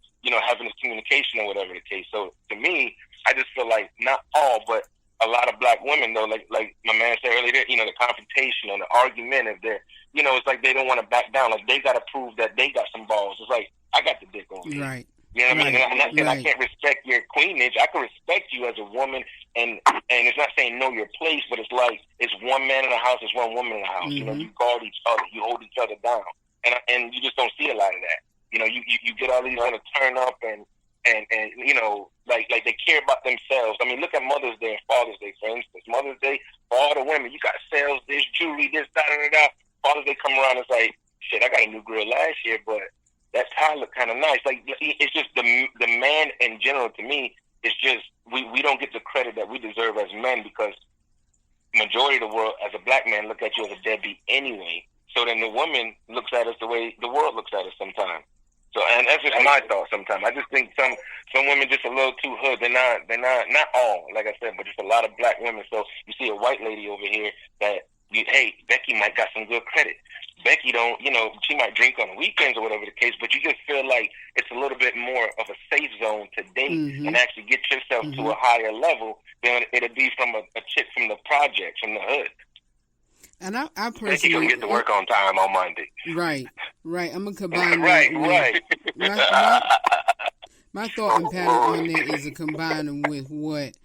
having this communication or whatever the case. So to me, I just feel like not all, but a lot of black women, though, like my man said earlier, the confrontation or the argument, if they're, it's like they don't want to back down. Like, they got to prove that they got some balls. It's like, I got the dick on me. Right. You know what I mean? And I'm not saying I can't respect your queenage. I can respect you as a woman, and it's not saying know your place, but it's like it's one man in the house, it's one woman in the house. You guard each other, you hold each other down, and you just don't see a lot of that. You get all these want to turn up and like they care about themselves. I mean, look at Mother's Day and Father's Day, for instance. Mother's Day for all the women, you got sales, this jewelry, this, da da da da. Father's Day come around, it's like, shit, I got a new grill last year, but that tie look kind of nice. Like, it's just the man in general, to me, it's just we don't get the credit that we deserve as men, because majority of the world, as a black man, look at you as a deadbeat anyway. So then the woman looks at us the way the world looks at us sometimes. So, and that's just my thought sometimes. I just think some women just a little too hood. They're not all, like I said, but just a lot of black women. So you see a white lady over here that, hey, Becky might got some good credit. Becky don't, she might drink on the weekends or whatever the case, but you just feel like it's a little bit more of a safe zone to date and actually get yourself to a higher level than it'll be from a chick from the project, from the hood. And I personally... Becky gonna get to work on time on Monday. Right. I'm going to combine Right. My thought and pattern on that is a combining with what,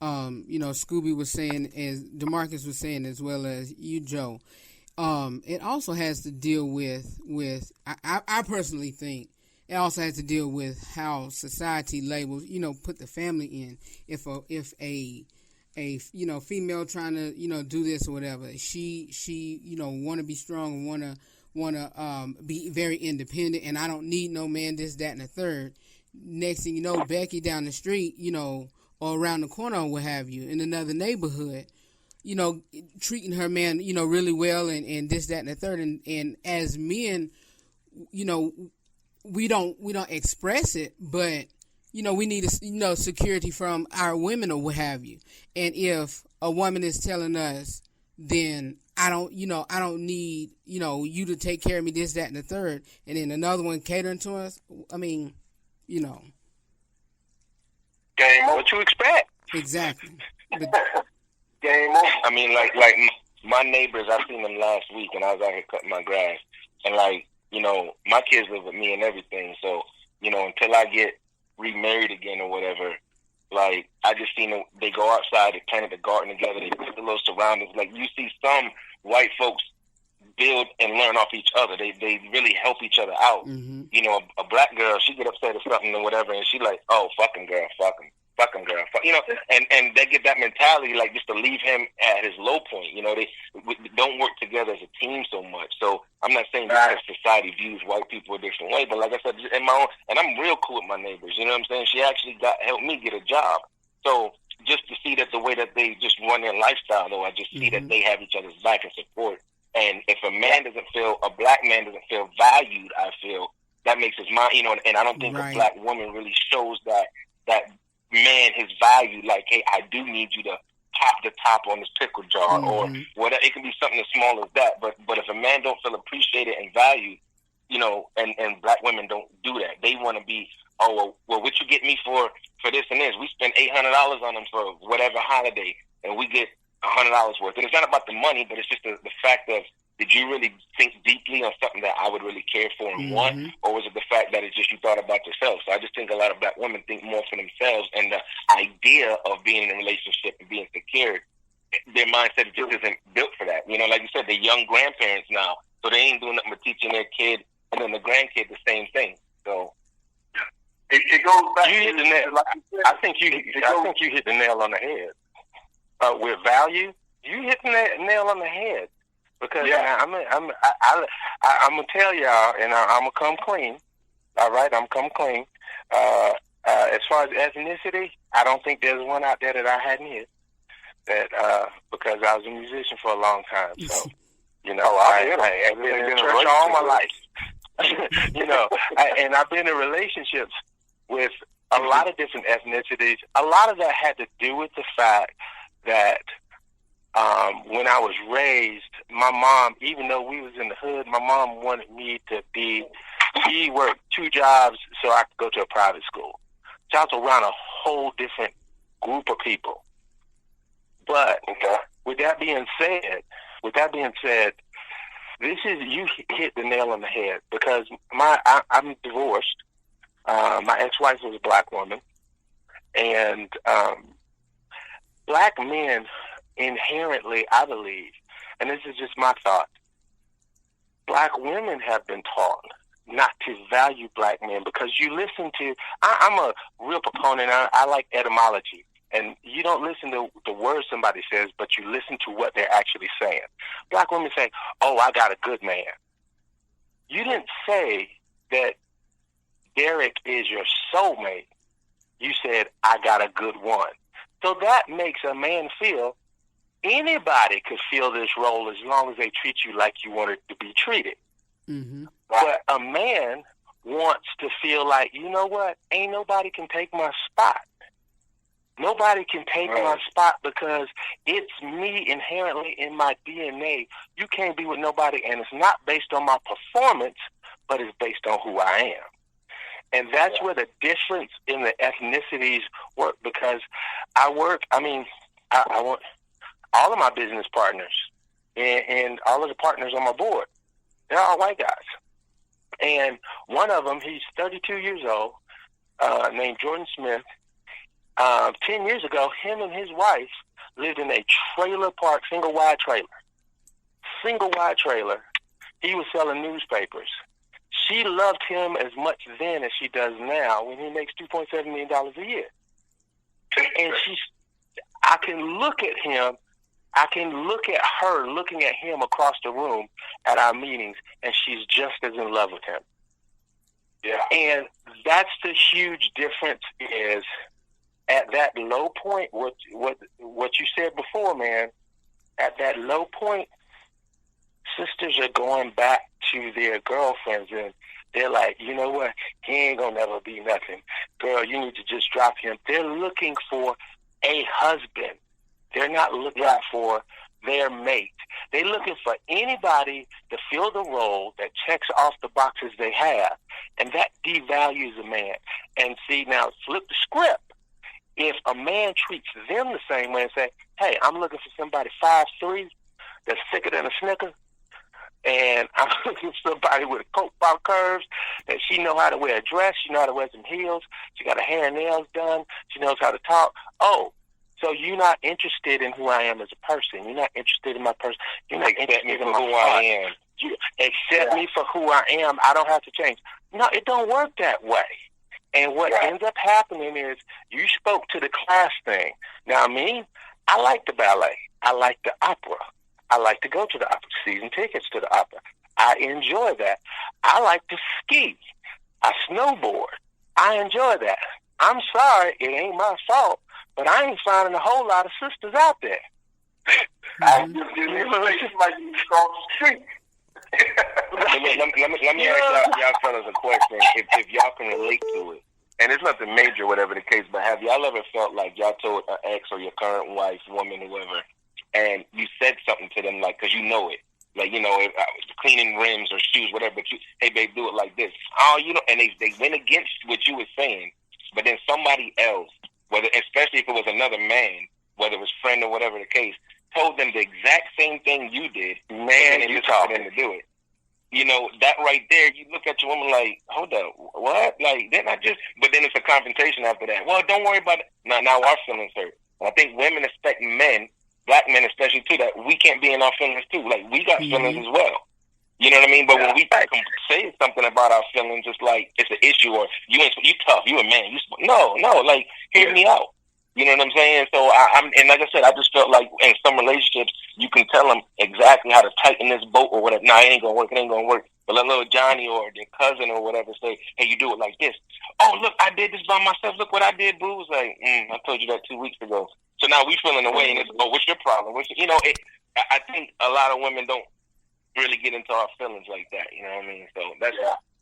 Scooby was saying, as Demarcus was saying, as well as you, Joe. It also has to deal with I personally think it also has to deal with how society labels, put the family in. If a female trying to, do this or whatever, she want to be strong and want to be very independent, and I don't need no man, this, that, and the third. Next thing you know, Becky down the street, or around the corner or what have you, in another neighborhood, treating her man, really well and this, that, and the third. And as men, we don't express it, but, we need, security from our women or what have you. And if a woman is telling us, then I don't need, you to take care of me, this, that, and the third. And then another one catering to us. I mean, Game, what you expect? Exactly. But, Game on. I mean, like my neighbors, I seen them last week, and I was out here cutting my grass, and my kids live with me and everything. So until I get remarried again or whatever, I just seen them. They go outside, they planted the garden together, they put the little surroundings. Like you see some white folks build and learn off each other. They really help each other out. mm-hmm. A black girl, she get upset or something or whatever, and she like, oh, fucking girl, fucking girl, and they get that mentality, like just to leave him at his low point. They don't work together as a team so much. So I'm not saying that society views white people a different way, but like I said, in my own, and I'm real cool with my neighbors. You know what I'm saying? She actually helped me get a job. So just to see that the way that they just run their lifestyle, though, I just see that they have each other's back and support. And if a black man doesn't feel valued, I feel that makes his mind, and I don't think a black woman really shows that man his value. Like, hey, I do need you to pop the top on this pickle jar or whatever. It can be something as small as that. But if a man don't feel appreciated and valued, and black women don't do that. They want to be, well, what you get me for this and this? We spend $800 on them for whatever holiday, and we get $100 worth. And it's not about the money, but it's just the fact of, did you really think deeply on something that I would really care for and want, or was it the fact that it's just you thought about yourself? So I just think a lot of black women think more for themselves, and the idea of being in a relationship and being secured, their mindset just isn't built for that. Like you said, they're young grandparents now, so they ain't doing nothing but teaching their kid and then the grandkid the same thing. So it goes back. You hit the nail. I think you hit the nail on the head. With value, you hit the nail on the head. Because I'm gonna tell y'all, and I'm gonna come clean. All right, I'm come clean. As far as ethnicity, I don't think there's one out there that I hadn't hit. That because I was a musician for a long time, so I've been in church all my life. And I've been in relationships with a lot of different ethnicities. A lot of that had to do with the fact that when I was raised, my mom, even though we was in the hood, my mom wanted me to be, she worked 2 jobs so I could go to a private school. So I was around a whole different group of people. But with that being said, you hit the nail on the head, because I'm divorced. My ex-wife was a black woman, and black men inherently, I believe, and this is just my thought, black women have been taught not to value black men, because you listen to, I'm a real proponent, I like etymology, and you don't listen to the words somebody says, but you listen to what they're actually saying. Black women say, oh, I got a good man. You didn't say that Derek is your soulmate. You said, I got a good one. So that makes a man feel anybody could fill this role as long as they treat you like you wanted to be treated. Mm-hmm. But a man wants to feel like, you know what, ain't nobody can take my spot. Nobody can take my spot because it's me inherently in my DNA. You can't be with nobody, and it's not based on my performance, but it's based on who I am. And that's where the difference in the ethnicities work, because I want all of my business partners and all of the partners on my board, they're all white guys. And one of them, he's 32 years old, named Jordan Smith. 10 years ago, him and his wife lived in a trailer park, single-wide trailer. Single-wide trailer. He was selling newspapers. She loved him as much then as she does now when he makes $2.7 million a year. And I can look at him, I can look at her looking at him across the room at our meetings, and she's just as in love with him. Yeah. And that's the huge difference is at that low point, what you said before, man, at that low point, sisters are going back to their girlfriends, and they're like, you know what, he ain't gonna never be nothing. Girl, you need to just drop him. They're looking for a husband. They're not looking for their mate. They're looking for anybody to fill the role that checks off the boxes they have, and that devalues a man. And see, now flip the script. If a man treats them the same way and say, hey, I'm looking for somebody 5'3", that's thicker than a Snicker, and I'm looking for somebody with a coat bottom curves, that she know how to wear a dress, she know how to wear some heels, she got her hair and nails done, she knows how to talk. Oh, so you're not interested in who I am as a person. You're not interested in my person. You're not interested in who I am. You accept me for who I am. I don't have to change. No, it don't work that way. And what ends up happening is you spoke to the class thing. Now, me, I like the ballet. I like the opera. I like to go to the opera, season tickets to the opera. I enjoy that. I like to ski. I snowboard. I enjoy that. I'm sorry, it ain't my fault, but I ain't finding a whole lot of sisters out there. Let me ask y'all fellas a question, if y'all can relate to it. And it's nothing major, whatever the case, but have y'all ever felt like y'all told an ex or your current wife, woman, whoever, and you said something to them, like, because you know it, like, you know, cleaning rims or shoes, whatever, but you, hey, babe, do it like this. Oh, you know, and they went against what you were saying, but then somebody else, whether, especially if it was another man, whether it was friend or whatever the case, told them the exact same thing you did, man, and you taught them to do it. You know, that right there, you look at your woman like, hold up, what? Like, didn't I just... But then it's a confrontation after that. Well, don't worry about it. Now our feelings hurt. And I think women expect men, black men especially too, that we can't be in our feelings too. Like, we got feelings as well. You know what I mean? But when we say something about our feelings, it's like it's an issue, or you tough, you a man. No, like, hear me out. You know what I'm saying? So and like I said, I just felt like in some relationships, you can tell them exactly how to tighten this boat or whatever. Nah, it ain't gonna work. But let little Johnny or their cousin or whatever say, hey, you do it like this. Oh, look, I did this by myself. Look what I did, boo. It's like, I told you that 2 weeks ago. So now we feeling away, and it's, oh, what's your problem? I think a lot of women don't really get into our feelings like that. You know what I mean? So that's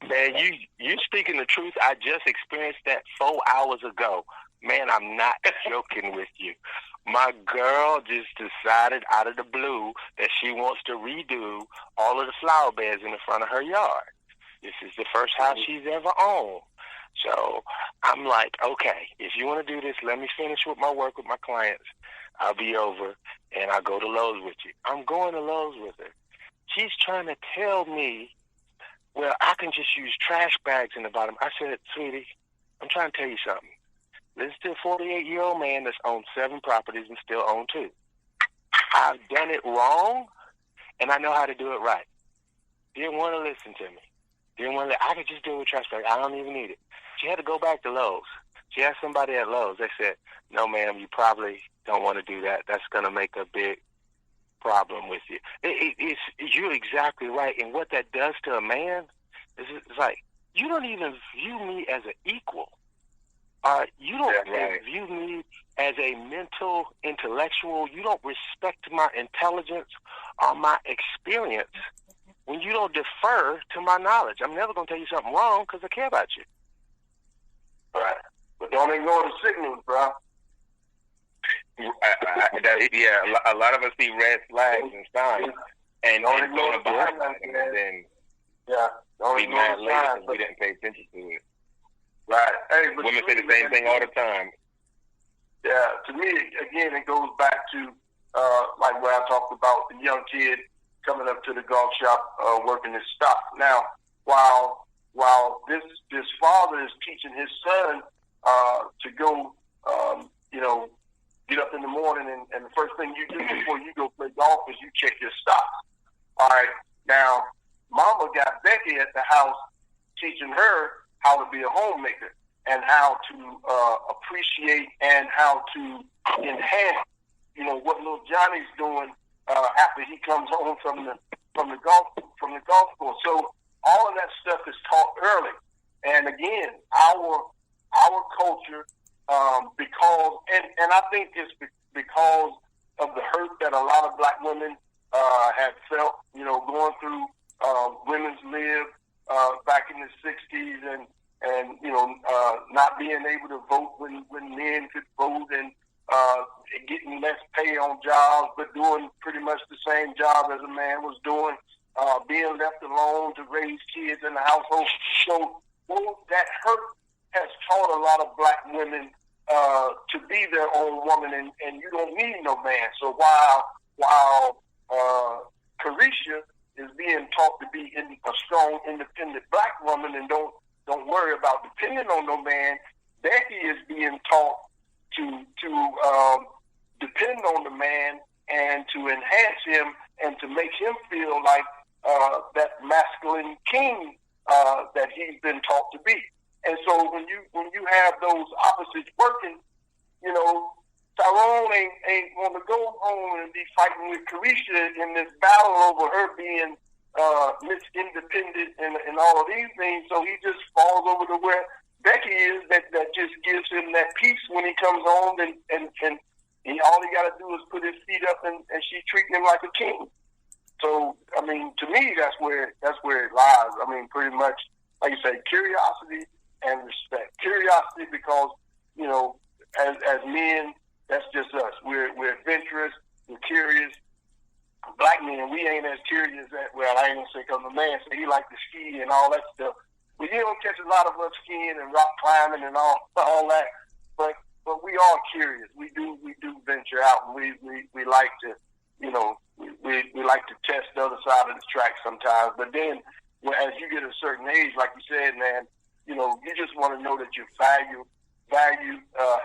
man, you speaking the truth. I just experienced that 4 hours ago. Man, I'm not joking with you. My girl just decided out of the blue that she wants to redo all of the flower beds in the front of her yard. This is the first house she's ever owned. So I'm like, okay, if you want to do this, let me finish with my work with my clients. I'll be over, and I'll go to Lowe's with you. I'm going to Lowe's with her. She's trying to tell me, well, I can just use trash bags in the bottom. I said, sweetie, I'm trying to tell you something. Listen to a 48-year-old man that's owned 7 properties and still own 2. I've done it wrong, and I know how to do it right. Didn't want to listen to me. I could just do it with trash bag. I don't even need it. She had to go back to Lowe's. She asked somebody at Lowe's. They said, no, ma'am, you probably don't want to do that. That's going to make a big problem with you. You're exactly right. And what that does to a man is it's like, you don't even view me as an equal. You don't view me as a mental intellectual. You don't respect my intelligence or my experience. when you don't defer to my knowledge. I'm never going to tell you something wrong because I care about you. Right. But don't ignore the signals, bro. A lot of us see red flags and signs, and don't ignore don't abide by them, and then don't be ignore mad the later signs. because we didn't pay attention to it. Right. Hey, but Women say the same thing all the time. Yeah, to me, again, it goes back to like where I talked about the young kid coming up to the golf shop working his stock. Now, while this father is teaching his son to go, get up in the morning and the first thing you do before you go play golf is you check your stocks. All right. Now, Mama got Becky at the house teaching her how to be a homemaker and how to appreciate and how to enhance, what little Johnny's doing after he comes home from the golf course. So all of that stuff is taught early. And again, our culture, because and I think it's because of the hurt that a lot of black women had felt, going through women's lib back in the 60s and not being able to vote when men could vote and getting less pay on jobs, but doing pretty much the same job as a man was doing, being left alone to raise kids in the household. So that hurt has taught a lot of black women to be their own woman, and you don't need no man. So while Carisha is being taught to be a strong, independent black woman and don't worry about depending on no man, Becky is being taught to depend on the man and to enhance him and to make him feel like that masculine king that he's been taught to be. And so when you have those opposites working, Tyrone ain't want to go home and be fighting with Carisha in this battle over her being Miss Independent and all of these things. So he just falls over to where Becky is. That just gives him that peace when he comes home, and all he got to do is put his feet up, and she's treating him like a king. So I mean, to me, that's where it lies. I mean, pretty much, like you say, curiosity and respect. Curiosity because as men, that's just us. We're adventurous. We're curious. Black men, we ain't as curious as, well, I ain't gonna say because the man said he like to ski and all that stuff. But you don't catch a lot of us skiing and rock climbing and all that. But we are curious. We do venture out, and we like to, we like to test the other side of the track sometimes. But then, as you get a certain age, like you said, man, you just want to know that you're valued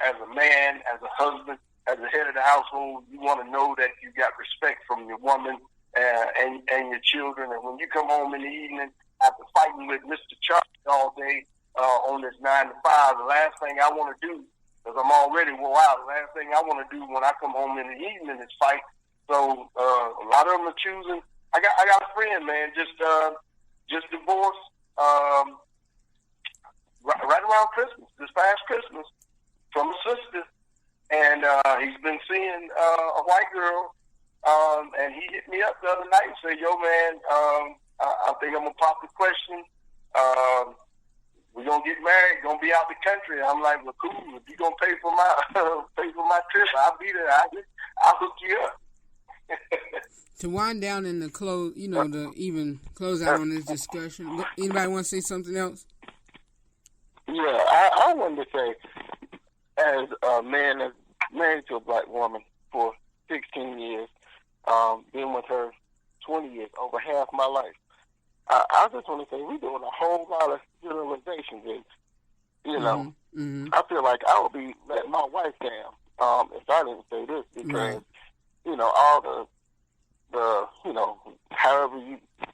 as a man, as a husband, as the head of the household. You want to know that you got respect from your woman and your children. And when you come home in the evening after fighting with Mr. Charlie all day on this 9 to 5, the last thing I want to do, because I'm already wore out, the last thing I want to do when I come home in the evening is fight. So a lot of them are choosing. I got a friend, man, just divorced right around Christmas, this past Christmas, from a sister. And he's been seeing a white girl, and he hit me up the other night and said, "Yo, man, I think I'm gonna pop the question. We're gonna get married, gonna be out the country." I'm like, "Well, cool. If you gonna pay for my trip, I'll be there. I'll hook you up." To wind down and to close, to even close out on this discussion. Anybody want to say something else? Yeah, I wanted to say, as a man that's married to a black woman for 16 years, been with her 20 years, over half my life, I just want to say we're doing a whole lot of generalizations. And, I feel like I would be letting my wife down if I didn't say this, because, all the however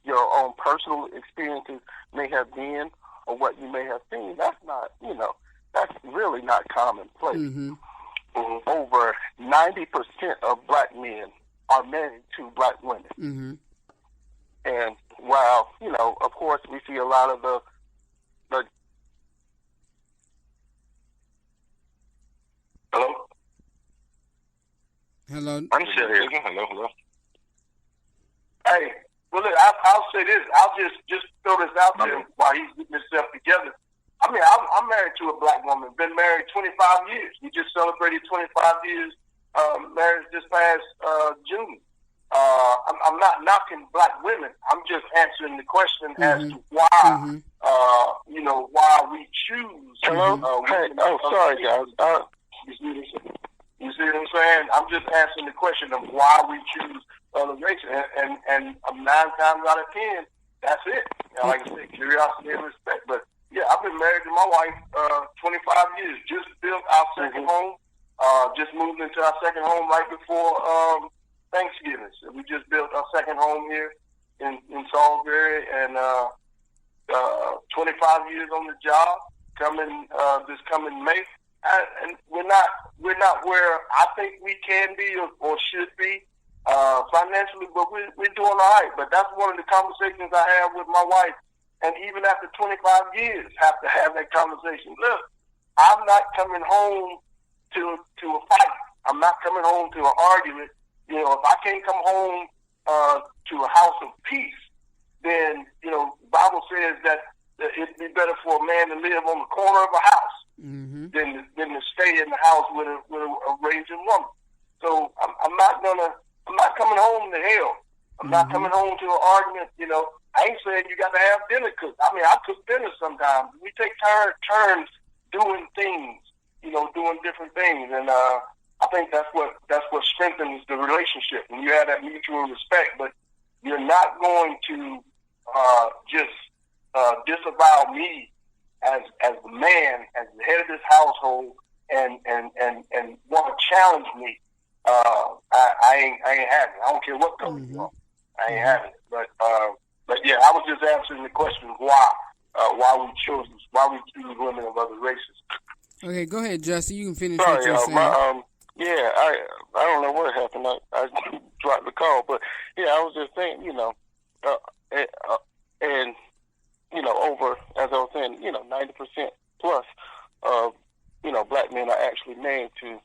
your own personal experiences may have been or what you may have seen, that's not, that's really not commonplace. Mm-hmm. Over 90% of black men are married to black women. Mm-hmm. And while, of course, we see a lot of the Hello? Hello? I'm still here. Hello. Hey, Well, look, I'll say this. I'll just throw this out there while he's getting himself together. I mean, I'm married to a black woman. Been married 25 years. We just celebrated 25 years marriage this past June. I'm not knocking black women. I'm just answering the question as to why, why we choose. Hello? Sorry, guys. You see what I'm saying? I'm just answering the question of why we choose other races. And 9 times out of 10, that's it. Like I said, curiosity and respect. But, yeah, I've been married to my wife 25 years. Just built our second home. Just moved into our second home right before Thanksgiving. So we just built our second home here in Salisbury, and 25 years on the job. This coming May, and we're not where I think we can be or should be financially, but we're doing all right. But that's one of the conversations I have with my wife, and even after 25 years, have to have that conversation. Look, I'm not coming home to a fight. I'm not coming home to an argument. You know, if I can't come home to a house of peace, then, you know, the Bible says that it'd be better for a man to live on the corner of a house than to stay in the house with a raging woman. So I'm not coming home to hell. I'm not coming home to an argument. You know, I ain't saying you got to have dinner cooked. I mean, I cook dinner sometimes. We take turns doing things, you know, doing different things, and I think that's what strengthens the relationship when you have that mutual respect. But you're not going to just disavow me as the man, as the head of this household, and want to challenge me. I ain't having it. I don't care what color you are. I ain't having it. But yeah, I was just answering the question why we choose women of other races. Okay, go ahead, Justin. You can finish what you're saying. I don't know what happened. I dropped the call, but yeah, I was just saying, you know, and you know, over, as I was saying, you know, 90% plus of, you know, black men are actually married to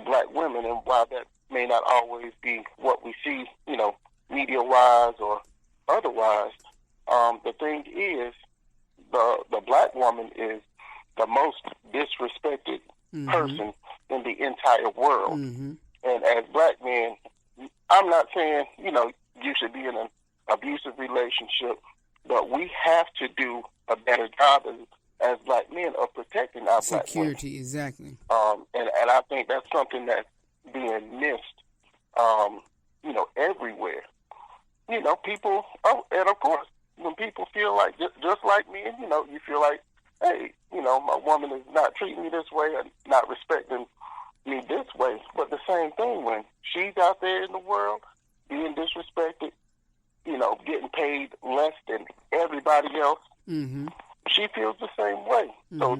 black women, and while that may not always be what we see, you know, media-wise or otherwise, the thing is, the black woman is the most disrespected person in the entire world. And as black men, I'm not saying, you know, you should be in an abusive relationship, but we have to do a better job as black men of protecting our black women. Security, exactly. And I think that's something that's being missed, you know, everywhere. You know, people, and of course, when people feel like, just like me, you know, you feel like, hey, you know, my woman is not treating me this way or not respecting me this way. But the same thing when she's out there in the world being disrespected, you know, getting paid less than everybody else, she feels the same way. So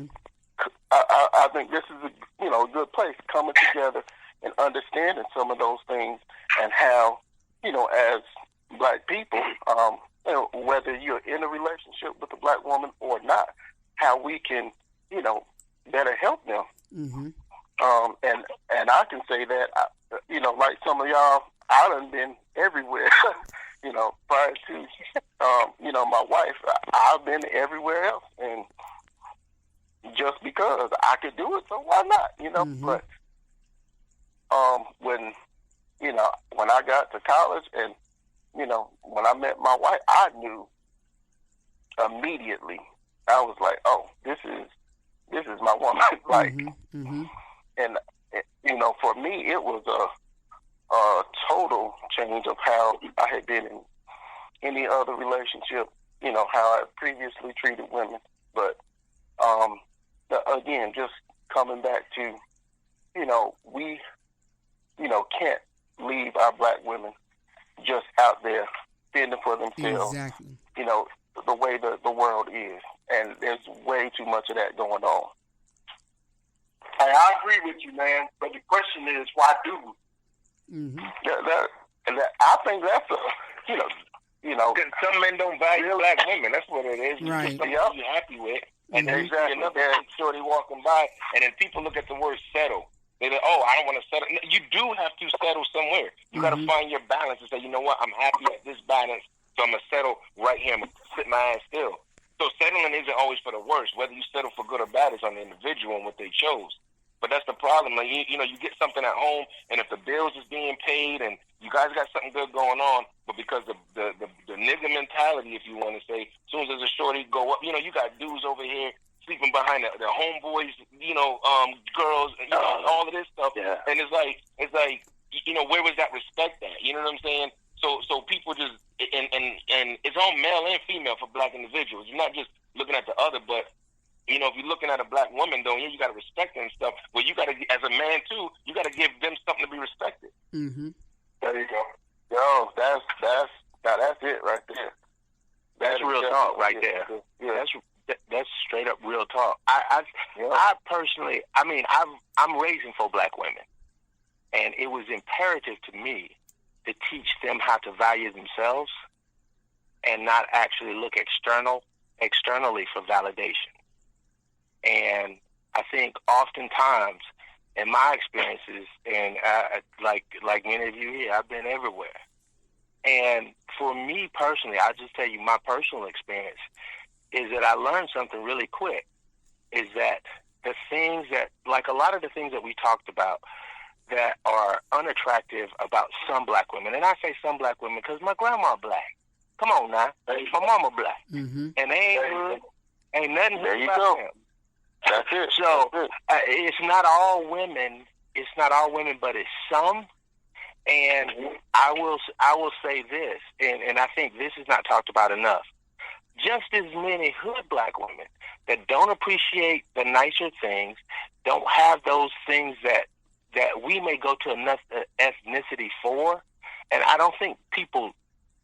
I think this is a good place, coming together and understanding some of those things, and how, you know, as black people, you know, whether you're in a relationship with a black woman or not, how we can, you know, better help them. And I can say that, you know, like some of y'all, I done been everywhere. You know, prior to, you know, my wife, I've been everywhere else, and just because I could do it, so why not? You know, but when, you know, when I got to college, and you know, when I met my wife, I knew immediately. I was like, oh, this is my woman. Like, and you know, for me, it was a total change of how I had been in any other relationship, you know, how I previously treated women. But again, just coming back to, you know, we, you know, can't leave our black women just out there fending for themselves. Exactly. You know, the way the world is, and there's way too much of that going on. Hey, I agree with you, man. But the question is, why do we? I think that's you know, some men don't value black women. That's what it is. Right. Something you're happy with, and then you see another shorty walking by, and then people look at the word settle. They're like, I don't want to settle. You do have to settle somewhere. You got to find your balance and say, you know what, I'm happy at this balance, so I'm going to settle right here. I'm going to sit my ass still. So settling isn't always for the worst. Whether you settle for good or bad is on the individual and what they chose. But that's the problem. Like, you know, you get something at home, and if the bills is being paid and you guys got something good going on, but because the nigga mentality, if you want to say, as soon as there's a shorty go up, you know, you got dudes over here sleeping behind the homeboys, you know, girls, you know, all of this stuff. Yeah. And it's like, you know, where was that respect at? You know what I'm saying? So people just, and it's all male and female for black individuals. You're not just looking at the other, but, you know, if you're looking at a black woman, though, you got to respect her and stuff. Well, you got to, as a man, too, you got to give them something to be respected. Mm-hmm. There you go. Yo, that's it right there. That's real talk right there. Yeah. That's straight up real talk. I personally, I mean, I'm raising 4 black women, and it was imperative to me to teach them how to value themselves and not actually look externally for validation. And I think oftentimes, in my experiences, and like many of you here, I've been everywhere. And for me personally, I'll just tell you my personal experience is that I learned something really quick, is that the things that, like a lot of the things that we talked about that are unattractive about some black women, and I say some black women because my grandma black. Come on now. My mama black. Mm-hmm. And they ain't nothing There good you about go. them. That's it. So That's it. it's not all women. It's not all women, but it's some. And I will say this, and I think this is not talked about enough. Just as many hood black women that don't appreciate the nicer things, don't have those things that we may go to another ethnicity for, and I don't think people.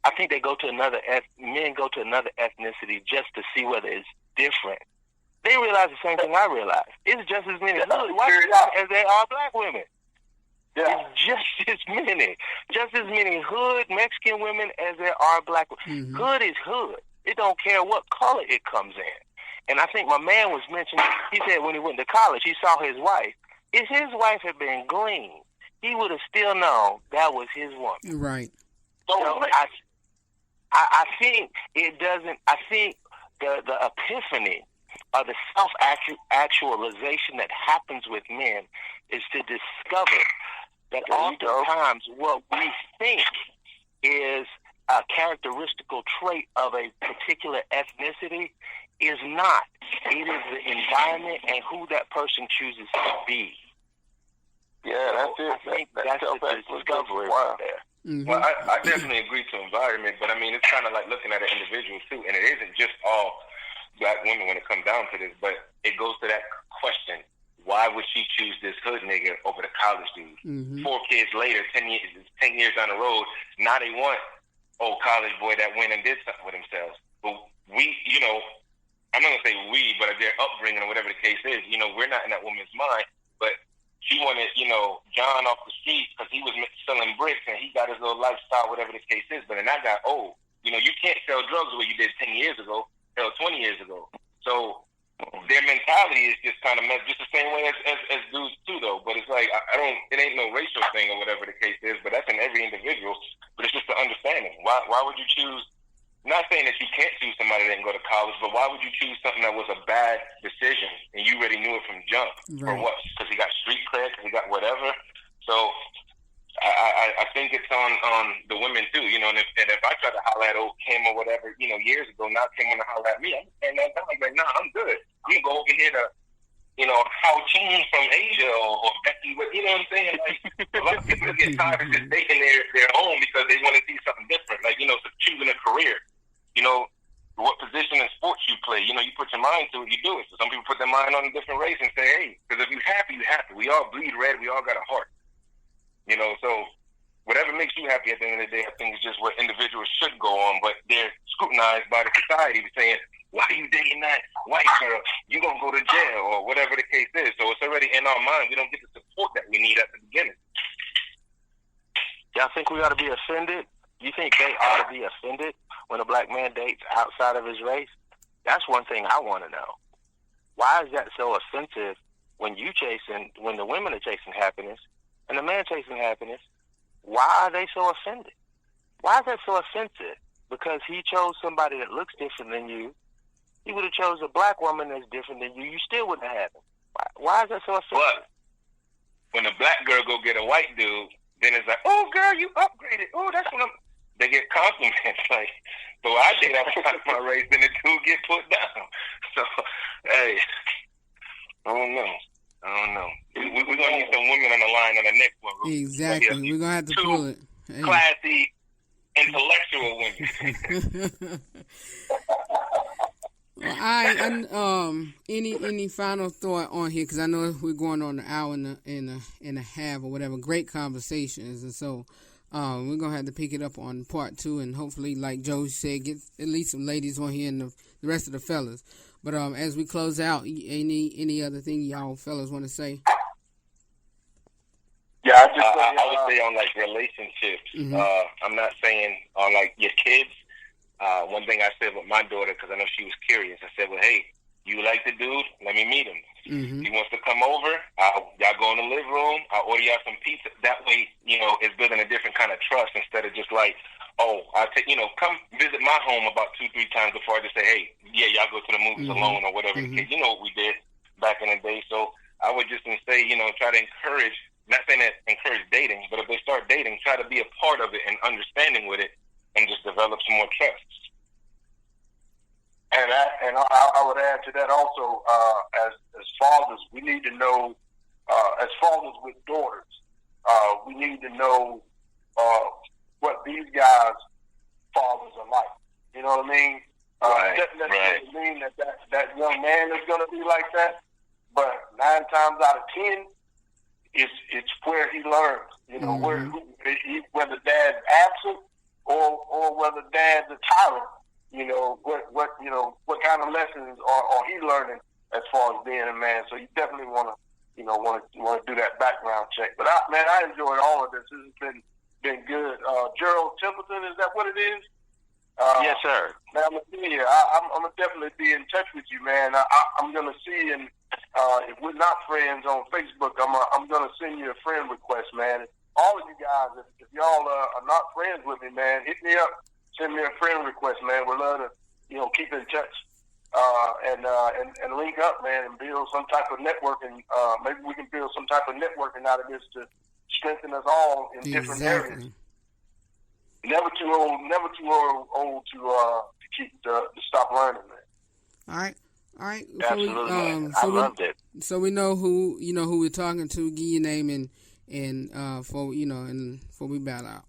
I think they go to men go to another ethnicity just to see whether it's different. They realize the same thing I realize. It's just as many hood white women as they are black women. Yeah. It's just as many hood Mexican women as there are black women. Mm-hmm. Hood is hood. It don't care what color it comes in. And I think my man was mentioning, he said when he went to college, he saw his wife. If his wife had been green, he would have still known that was his woman. Right. So I think it doesn't, I think the epiphany or the self-actualization that happens with men is to discover that oftentimes what we think is a characteristical trait of a particular ethnicity is not. It is the environment and who that person chooses to be. Yeah, that's it. I think that's the discovery right there. Mm-hmm. Well, I definitely agree to environment, but I mean, it's kind of like looking at an individual too, and it isn't just all black women when it comes down to this, but it goes to that question: why would she choose this hood nigga over the college dude? Mm-hmm. 4 kids later, 10 years down the road, now they want old college boy that went and did something with themselves. But we, you know, I'm not gonna say we, but their upbringing or whatever the case is, you know, we're not in that woman's mind, but she wanted, you know, John off the street because he was selling bricks and he got his little lifestyle, whatever the case is. But then that got old. You know, you can't sell drugs the way you did 10 years ago, hell, 20 years ago. So their mentality is just kind of just the same way as dudes too, though. But it's like, it ain't no racial thing or whatever the case is, but that's in every individual. But it's just the understanding. Why would you choose? Not saying that you can't choose somebody that didn't go to college, but why would you choose something that was a bad decision and you already knew it from jump? Right. Or what? Because he got street cred, because he got whatever. So I think it's on the women too, you know. And if I try to holler at old Kim or whatever, you know, years ago, now Kim want to holler at me, I'm saying that down. I'm like, nah, I'm good. I'm gonna go over here to, you know, Hao Ching from Asia or Becky, you know what I'm saying? Like, a lot of people get tired of just taking their own because they want to see something different. Like, you know, so choosing a career. You know, what position in sports you play. You know, you put your mind to it, you do it. So some people put their mind on a different race and say, hey, because if you're happy, you're happy. We all bleed red. We all got a heart. You know, so whatever makes you happy at the end of the day, I think is just what individuals should go on. But they're scrutinized by the society saying, why are you dating that white girl? You're going to go to jail or whatever the case is. So it's already in our mind. We don't get the support that we need at the beginning. Y'all think we ought to be offended? You think they ought to be offended when a black man dates outside of his race? That's one thing I want to know. Why is that so offensive when the women are chasing happiness and the man chasing happiness? Why are they so offended? Why is that so offensive? Because he chose somebody that looks different than you. He would have chose a black woman that's different than you. You still wouldn't have him. Why is that so offensive? But when a black girl go get a white dude, then it's like, oh, girl, you upgraded. Oh, that's what they get compliments. Like, so I did outside my race, then the dude get put down. So, hey, I don't know. We're going to need some women on the line on the next one. Exactly. We're going to have to pull it. Hey. Classy, intellectual women. Well, any final thought on here? Because I know we're going on an hour and a half or whatever. Great conversations, and so we're gonna have to pick it up on part 2, and hopefully, like Joe said, get at least some ladies on here and the rest of the fellas. But as we close out, any other thing y'all fellas want to say? Yeah, I would say on like relationships. Mm-hmm. I'm not saying on like your kids. One thing I said with my daughter, because I know she was curious, I said, well, hey, you like the dude? Let me meet him. Mm-hmm. He wants to come over. Y'all go in the living room. I'll order y'all some pizza. That way, it's building a different kind of trust instead of just like, oh, come visit my home about 2-3 times before I just say, hey, yeah, y'all go to the movies Mm-hmm. alone or whatever. Mm-hmm. You know what we did back in the day. So I would just say, try to encourage, not saying that encourage dating, but if they start dating, try to be a part of it and understanding with it and just develop some more trust. And I would add to that also, as fathers, we need to know, as fathers with daughters, we need to know what these guys' fathers are like. You know what I mean? Doesn't necessarily mean that young man is going to be like that, but 9 times out of 10, it's where he learns. Mm-hmm. Whether dad's absent or whether dad's a tyrant. What kind of lessons are he learning as far as being a man? So you definitely want to do that background check. But I enjoyed all of this. This has been good. Gerald Pimpleton, is that what it is? Yes, sir. Man, I'm gonna see you. I'm gonna definitely be in touch with you, man. I'm gonna see, and if we're not friends on Facebook, I'm gonna send you a friend request, man. All of you guys, if y'all are not friends with me, man, hit me up. Send me a friend request, man. We'd love to, keep in touch and link up, man, and build some type of networking. Maybe we can build some type of networking out of this to strengthen us all in different areas. Never too old to stop learning, man. All right. Absolutely. I loved it. So we know who we're talking to. Give your name and before we bow out.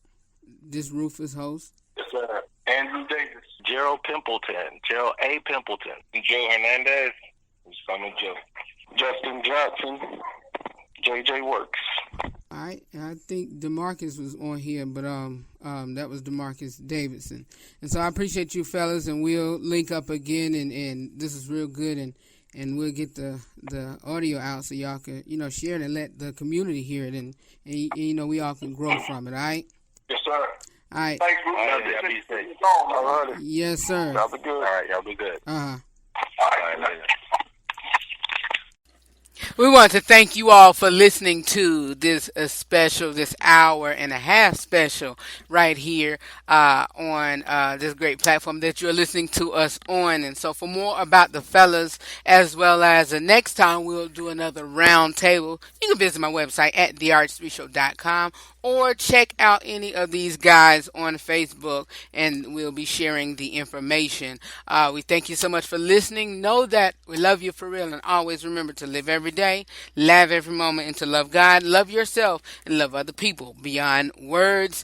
This Rufus host. Yes, sir. Andrew Davis. Gerald Pimpleton. Gerald A. Pimpleton. Joe Hernandez. I'm Joe. Justin Johnson. JJ Works. All right. I think Demarcus was on here, but that was Demarcus Davidson. And so I appreciate you fellas, and we'll link up again, and this is real good, and we'll get the audio out so y'all can, share it and let the community hear it, and we all can grow from it, all right? Yes, sir. All right. Thanks, Y'all be safe. Yes, sir. Y'all be good. All right, y'all be good. Uh-huh. All right, later. We want to thank you all for listening to this special, this hour and a half special right here on this great platform that you're listening to us on. And so for more about the fellas, as well as the next time we'll do another round table, you can visit my website at therh3show.com or check out any of these guys on Facebook, and we'll be sharing the information. We thank you so much for listening. Know that we love you for real, and always remember to live every day, laugh every moment, and to love God, love yourself, and love other people beyond words.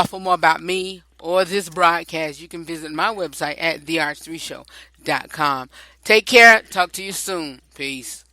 For more about me or this broadcast, you can visit my website at therh3show.com. Take care. Talk to you soon. Peace.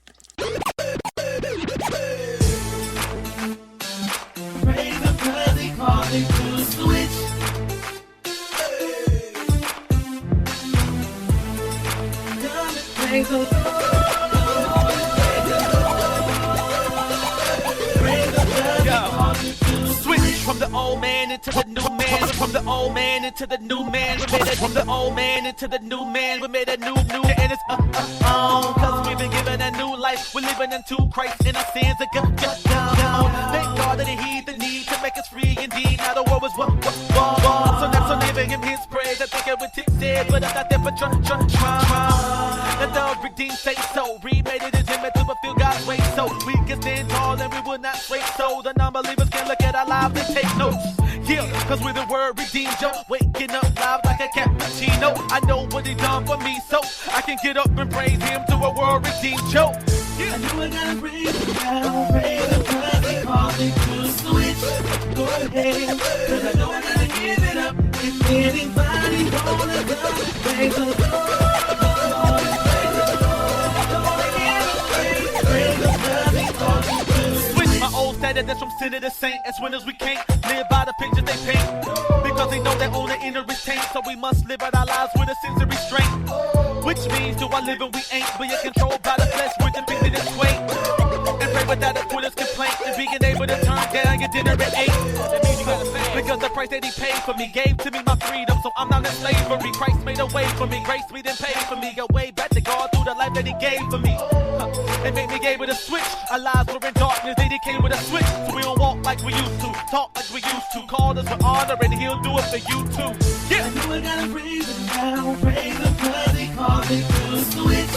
From the old man into the new man. From the old man into the new man. We made it from the old man into the new man. We made a new, and it's cause we've been given a new life. We're living into Christ and our sins are gone. Thank God that he the need to make us free indeed. Now the world was so I think it was tipsy, but I'm not there for try. Let the redeemed say so. Remade it as image to a few God's way. So we can stand tall and we will not sway. So the non-believers can look at our lives and take notes. Yeah, cause we're the word redeemed, yo. Waking up live like a cappuccino. I know what he done for me, so I can get up and praise him to a world redeemed, yo. Yeah. I knew I gotta praise him now, praise him cause he called me to switch. Go ahead, cause I know I gotta give it up. If anybody wanna go, praise the Lord. That's from sinner to saint. As winners we can't live by the pictures they paint, because they know their own inner is taint. So we must live out our lives with a sense of restraint, which means do I live and we ain't. We are controlled by the flesh, we're depicted as weight, and pray without a quitter's complaint, and being able to turn down your dinner at 8. That means you gotta pay, because the price that he paid for me gave to me my freedom. So I'm not in slavery. Christ made a way for me, grace me then paid for me. A way back to God through the life that he gave for me. It made me able to switch. Our lives were in darkness, they came with a switch. So we don't walk like we used to, talk like we used to. Call us with honor and he'll do it for you too. Yeah. I knew I gotta praise him now, praise him cause he called me to switch.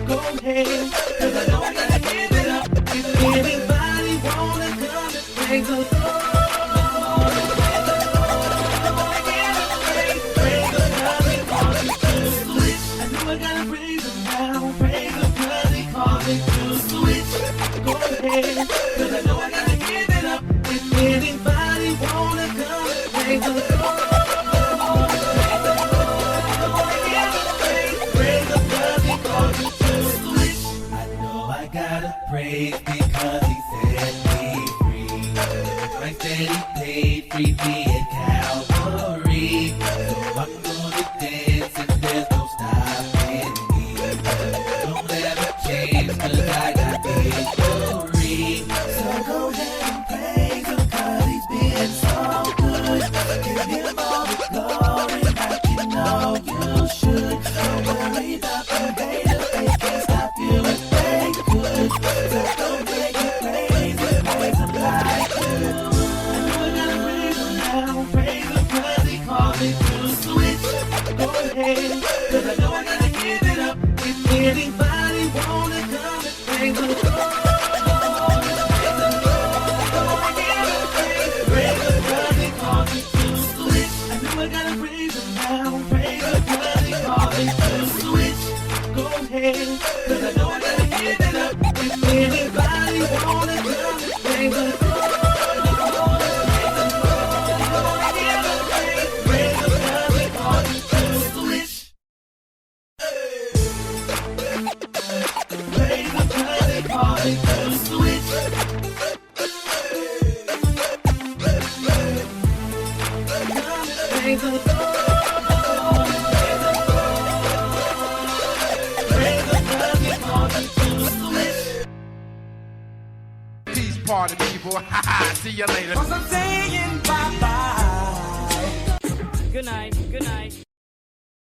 Go ahead, cause I know I gotta give it up. If anybody wanna come and praise the Lord. I gotta praise him now, praise him cause he called me to switch. Go ahead, cause I know I gotta give it up. If anybody wanna come and praise the Lord. Praise him cause he called me to switch. I know I gotta praise because he set me free. Christ said he paid free me at Calvary. So I'm gonna dance and there's no stopping me. Don't ever change cause I got victory. So go ahead and praise him cause he's been so good. Give him all the glory like you know you should. Don't worry about the haters, they can't stop you if they could. So go ahead and praise him like you. I gotta praise him now, praise him cause he called me to switch. Go ahead, cause I know I gotta give it up. If anybody wanna come and praise the Lord. Praise him cause he called me to switch. I know I gotta praise him now, praise him cause he called me to switch. Go ahead, cause I know I gotta give it up. If anybody wanna come and praise the Lord. Peace party people. See you later. Cause I'm saying bye-bye. Good night. Good night.